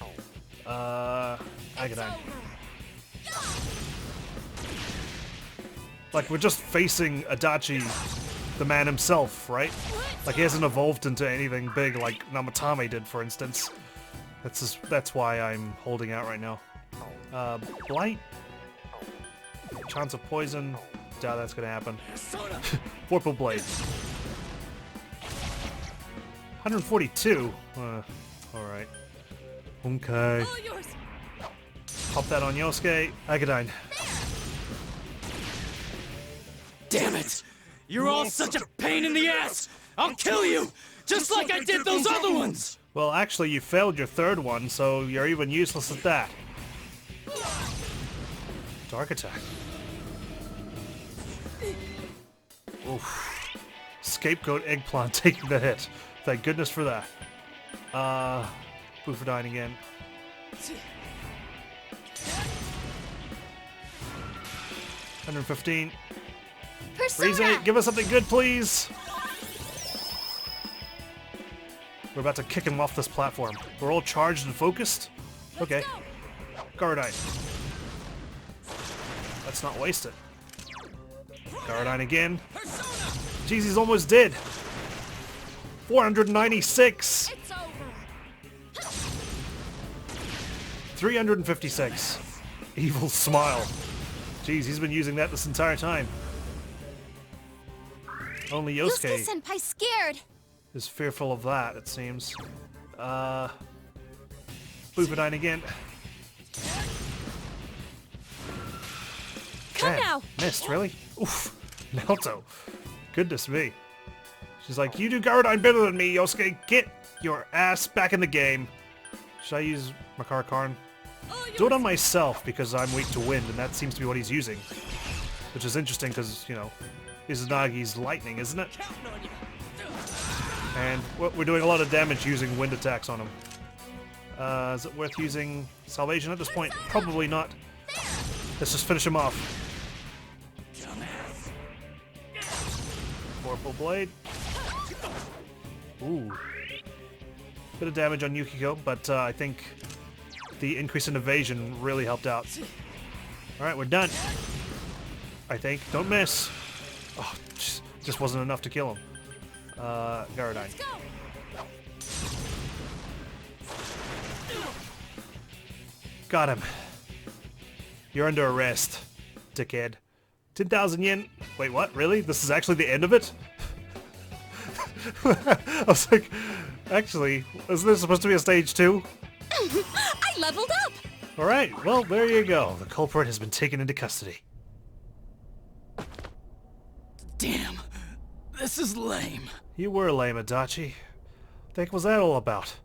Agadine. Like, we're just facing Adachi the man himself, right? Like he hasn't evolved into anything big like Namatame did, for instance. That's why I'm holding out right now. Blight? Chance of poison? Doubt that's gonna happen. Vorpal Blade. 142? Alright. Okay. Pop that on Yosuke. Agadine. Damn it! You're all such a pain in the ass! I'll kill you! Just like I did those other ones! Well, actually, you failed your third one, so you're even useless at that. Dark attack. Oof. Scapegoat eggplant taking the hit. Thank goodness for that. Bufordine again. $115. Frieza, give us something good, please! We're about to kick him off this platform. We're all charged and focused? Okay. Guardine. Let's not waste it. Guardine again. Jeez, he's almost dead. 496. 356. Evil smile. Jeez, he's been using that this entire time. Only Yosuke Senpai scared. is fearful of that, it seems. Bufordine again. Come now. Missed, really? Oof. Naoto. Goodness me. She's like, you do Guardine better than me, Yosuke. Get your ass back in the game. Should I use Makara Karn? Do it on myself because I'm weak to wind, and that seems to be what he's using. Which is interesting because, you know, Izanagi's lightning, isn't it? And we're doing a lot of damage using wind attacks on him. Is it worth using Salvation at this point? Probably not. Let's just finish him off. Vorpal Blade. Ooh. Bit of damage on Yukiko, but I think the increase in evasion really helped out. Alright, we're done. I think. Don't miss. Oh, just wasn't enough to kill him. Guardine. Got him. You're under arrest, dickhead. 10,000 yen. Wait, what? Really? This is actually the end of it? I was like, actually, isn't this supposed to be a stage 2? I leveled up. Alright, well, there you go. The culprit has been taken into custody. Damn, this is lame. You were lame, Adachi. What the heck was that all about?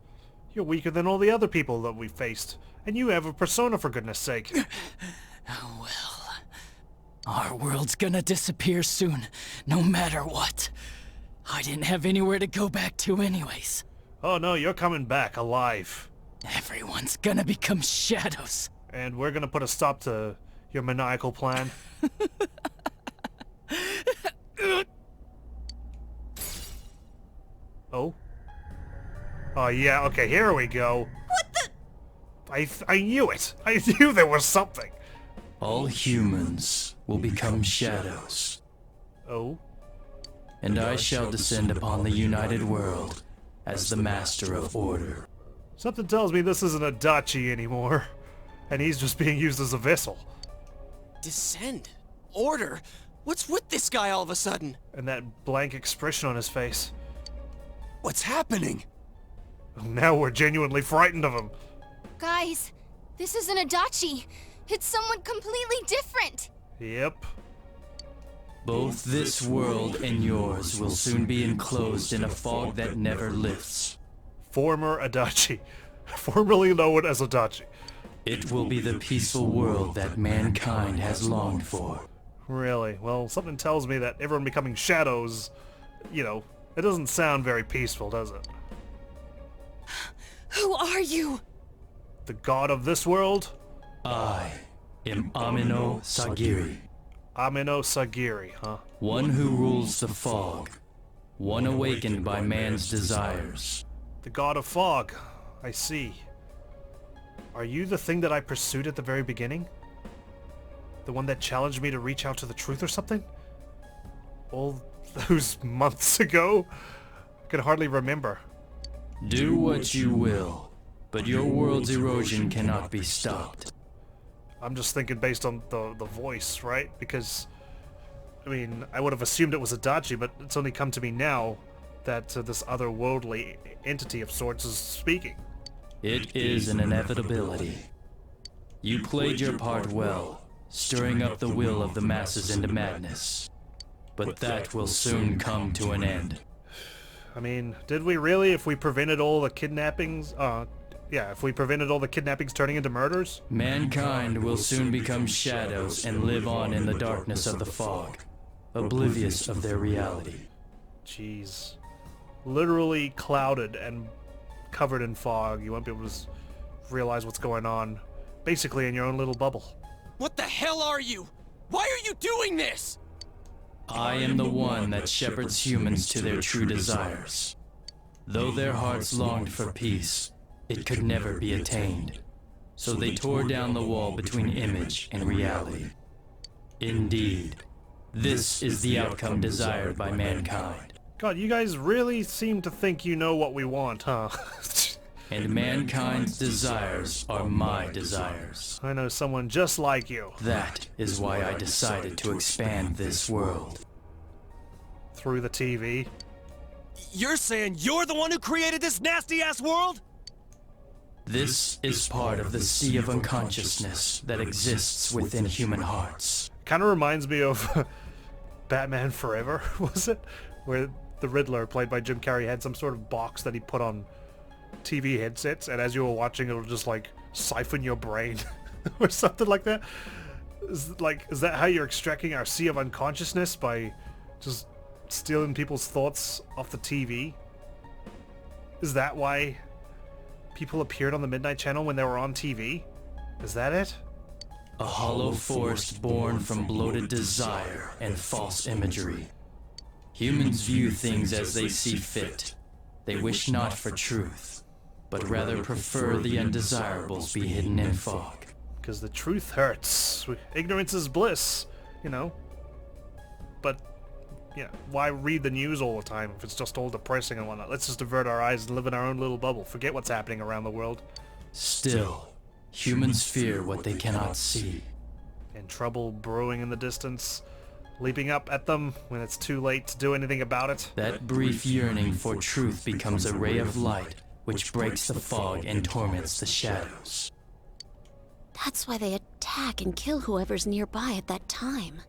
You're weaker than all the other people that we faced. And you have a persona, for goodness sake. Oh well. Our world's gonna disappear soon, no matter what. I didn't have anywhere to go back to anyways. Oh no, you're coming back, alive. Everyone's gonna become shadows. And we're gonna put a stop to your maniacal plan. Oh? Oh yeah, okay, here we go. What the? I knew it! I knew there was something! All humans will become shadows, Oh? and I shall descend upon the united world as the master of order. Something tells me this isn't Adachi anymore. And he's just being used as a vessel. Descend? Order? What's with this guy all of a sudden? And that blank expression on his face. What's happening? Now we're genuinely frightened of him. Guys, this isn't Adachi. It's someone completely different. Yep. Both this world and yours will soon be enclosed in a fog that never lifts. Former Adachi. Formerly known as Adachi. It will be the peaceful world that mankind has longed for. Really? Well, something tells me that everyone becoming shadows, you know, it doesn't sound very peaceful, does it? Who are you? The god of this world? I am Amino Sagiri, Amino Sagiri, huh? one who rules the fog, one awakened by man's desires. The god of fog. I see. Are you the thing that I pursued at the very beginning? The one that challenged me to reach out to the truth or something? All those months ago? I can hardly remember. Do what you will, but your world's erosion cannot be stopped. I'm just thinking based on the voice, right? Because, I mean, I would have assumed it was Adachi, but it's only come to me now that this otherworldly entity of sorts is speaking. It is an inevitability. You played your part well, stirring up the will of the masses into madness. But that will soon come to an end. I mean, did we really? If we prevented all the kidnappings, if we prevented all the kidnappings turning into murders? Mankind will soon become shadows and live on in the darkness of the fog, oblivious of their reality. Jeez. Literally clouded and covered in fog. You won't be able to realize what's going on. Basically in your own little bubble. What the hell are you? Why are you doing this? I am the one that shepherds humans to their true desires. Though their hearts longed for peace, it could never be attained. So they tore down the wall between image and reality. Indeed, this is the outcome desired by mankind. God, you guys really seem to think you know what we want, huh? And mankind's desires are my desires. I know someone just like you. That is why I decided to expand this world. Through the TV? You're saying you're the one who created this nasty-ass world? This is part of the sea of unconsciousness that exists within human hearts. Kind of reminds me of Batman Forever, was it? Where the Riddler, played by Jim Carrey, had some sort of box that he put on TV headsets, and as you were watching, it'll just like siphon your brain or something like that. Is that how you're extracting our sea of unconsciousness, by just stealing people's thoughts off the TV? Is that why people appeared on the Midnight Channel when they were on TV? Is that it? A hollow forest born from bloated desire and false imagery. Humans view things as they see fit. They wish not for truth, but rather prefer the undesirables be hidden in fog. Because the truth hurts. Ignorance is bliss, you know. But, yeah, why read the news all the time if it's just all depressing and whatnot? Let's just avert our eyes and live in our own little bubble. Forget what's happening around the world. Still, humans fear what they cannot see. And trouble brewing in the distance, leaping up at them when it's too late to do anything about it. That brief yearning for truth becomes a ray of light which breaks the fog and torments the shadows. That's why they attack and kill whoever's nearby at that time.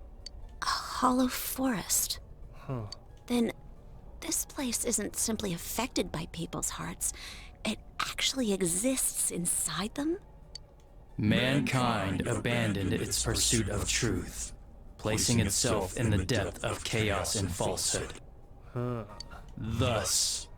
A hollow forest. Huh. Then this place isn't simply affected by people's hearts. It actually exists inside them? Mankind abandoned its pursuit of truth, placing itself in the depth of chaos and falsehood. Thus,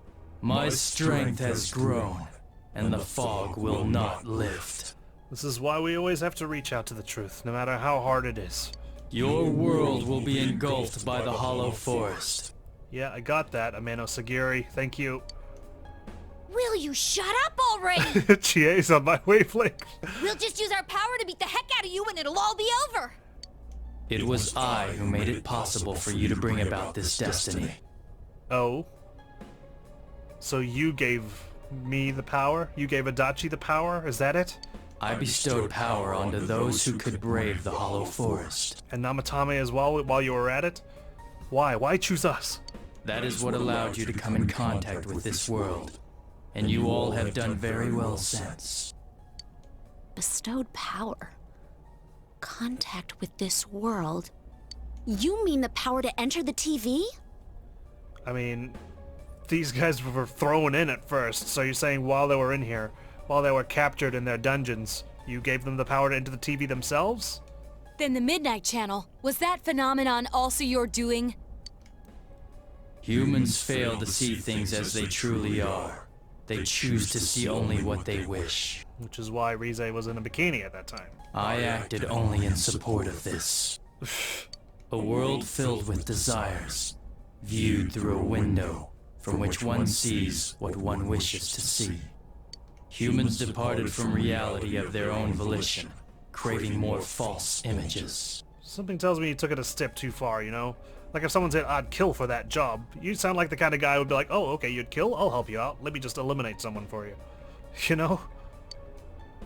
my strength has grown, and the fog will not lift. This is why we always have to reach out to the truth, no matter how hard it is. Your world will be engulfed by the hollow forest. Yeah, I got that, Amano Sagiri. Thank you. Will you shut up already? Chie's on my wavelength. We'll just use our power to beat the heck out of you and it'll all be over. It was I who made it possible for you to bring about this destiny. Oh? So you gave me the power? You gave Adachi the power? Is that it? I bestowed power onto those who could brave the hollow forest. And Namatame as well while you were at it? Why? Why choose us? That is what allowed you to come in contact with this world. And you all have done very well since. Bestowed power. Contact with this world. You mean the power to enter the TV? I mean, these guys were thrown in at first, so you're saying while they were in here, while they were captured in their dungeons, you gave them the power to enter the TV themselves? Then the Midnight Channel, was that phenomenon also your doing? Humans fail to see things as they truly are. They choose to see only what they wish. Which is why Rize was in a bikini at that time. I acted only in support of this. A world filled with desires, viewed through a window from which one sees what one wishes to see. Humans departed from reality of their own volition, craving more false images. Something tells me you took it a step too far, you know? Like if someone said, I'd kill for that job, you sound like the kind of guy who would be like, oh, okay, you'd kill? I'll help you out. Let me just eliminate someone for you. You know?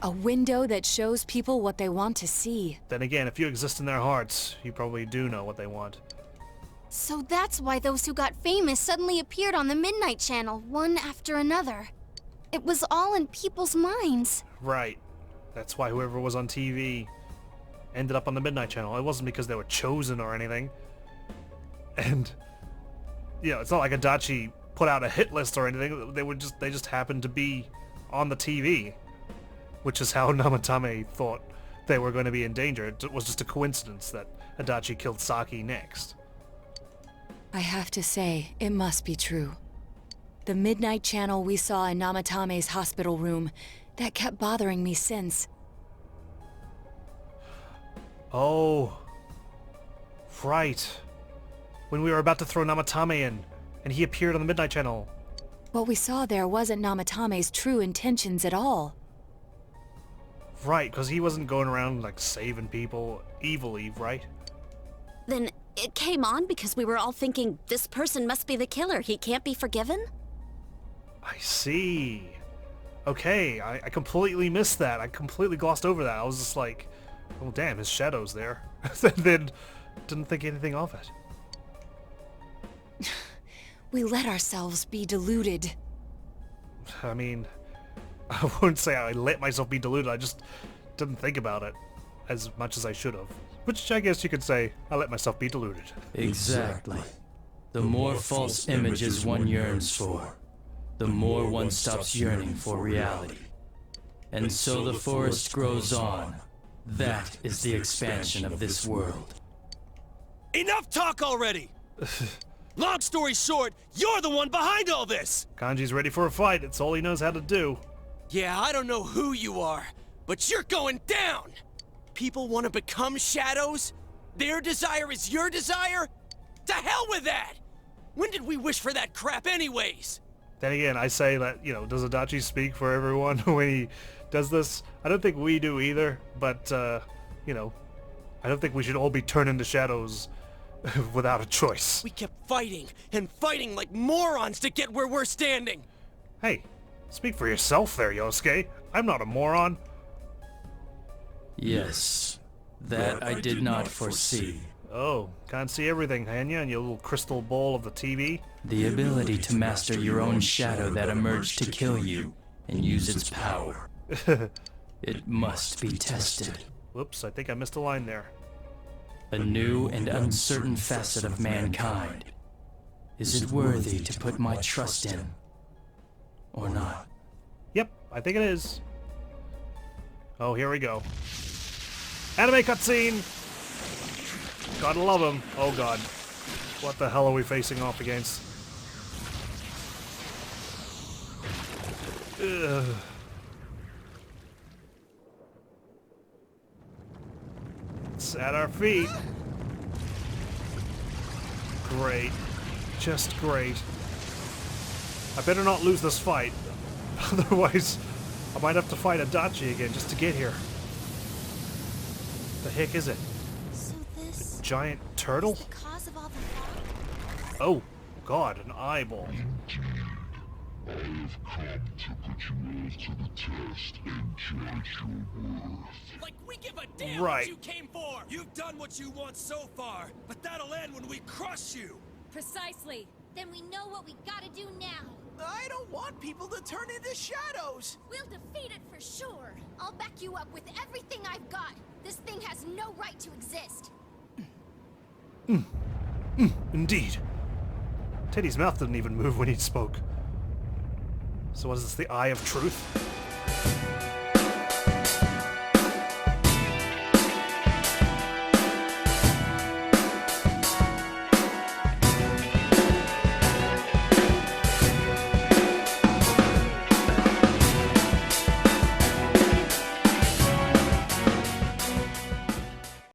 A window that shows people what they want to see. Then again, if you exist in their hearts, you probably do know what they want. So that's why those who got famous suddenly appeared on the Midnight Channel, one after another. It was all in people's minds. Right. That's why whoever was on TV ended up on the Midnight Channel. It wasn't because they were chosen or anything. And, you know, it's not like Adachi put out a hit list or anything. They just happened to be on the TV. Which is how Namatame thought they were going to be in danger. It was just a coincidence that Adachi killed Saki next. I have to say, it must be true. The Midnight Channel we saw in Namatame's hospital room, that kept bothering me since. Oh. Right. When we were about to throw Namatame in, and he appeared on the Midnight Channel. What we saw there wasn't Namatame's true intentions at all. Right, because he wasn't going around, like, saving people evilly, right? Then it came on because we were all thinking, this person must be the killer. He can't be forgiven? I see. Okay, I completely missed that. I completely glossed over that. I was just like, oh damn, his shadow's there. Then didn't think anything of it. We let ourselves be deluded. I mean, I wouldn't say I let myself be deluded, I just didn't think about it as much as I should have. Which I guess you could say, I let myself be deluded. Exactly. The more false images one yearns for, the more one stops yearning for reality. And so the forest grows on. That is the expansion of this world. Enough talk already! Long story short, you're the one behind all this! Kanji's ready for a fight, it's all he knows how to do. Yeah, I don't know who you are, but you're going down! People want to become shadows? Their desire is your desire? To hell with that! When did we wish for that crap anyways? Then again, I say that, you know, does Adachi speak for everyone when he does this? I don't think we do either, but, you know, I don't think we should all be turned into shadows without a choice. We kept fighting and fighting like morons to get where we're standing! Hey, speak for yourself there, Yosuke. I'm not a moron. Yes, that I did not foresee. Oh, can't see everything, Hanya, in your little crystal ball of the TV? The ability to master your own shadow that emerged to kill you and use its power. It must be tested. Whoops, I think I missed a line there. A new and uncertain facet of mankind. Is it worthy to put my trust in? Or not? Yep, I think it is. Oh, here we go. Anime cutscene! Gotta love him. Oh god. What the hell are we facing off against? Ugh. It's at our feet. Great. Just great. I better not lose this fight. Otherwise, I might have to fight Adachi again just to get here. The heck is it? So this Giant turtle? is the cause of all the fog? Oh, God, an eyeball. I have come to put you all to the test and judge your worth. Like we give a damn Right. what you came for! You've done what you want so far, but that'll end when we crush you! Precisely. Then we know what we gotta do now. I don't want people to turn into shadows. We'll defeat it for sure. I'll back you up with everything I've got. This thing has no right to exist. Indeed. Teddy's mouth didn't even move when he spoke. So what is this, the Eye of Truth?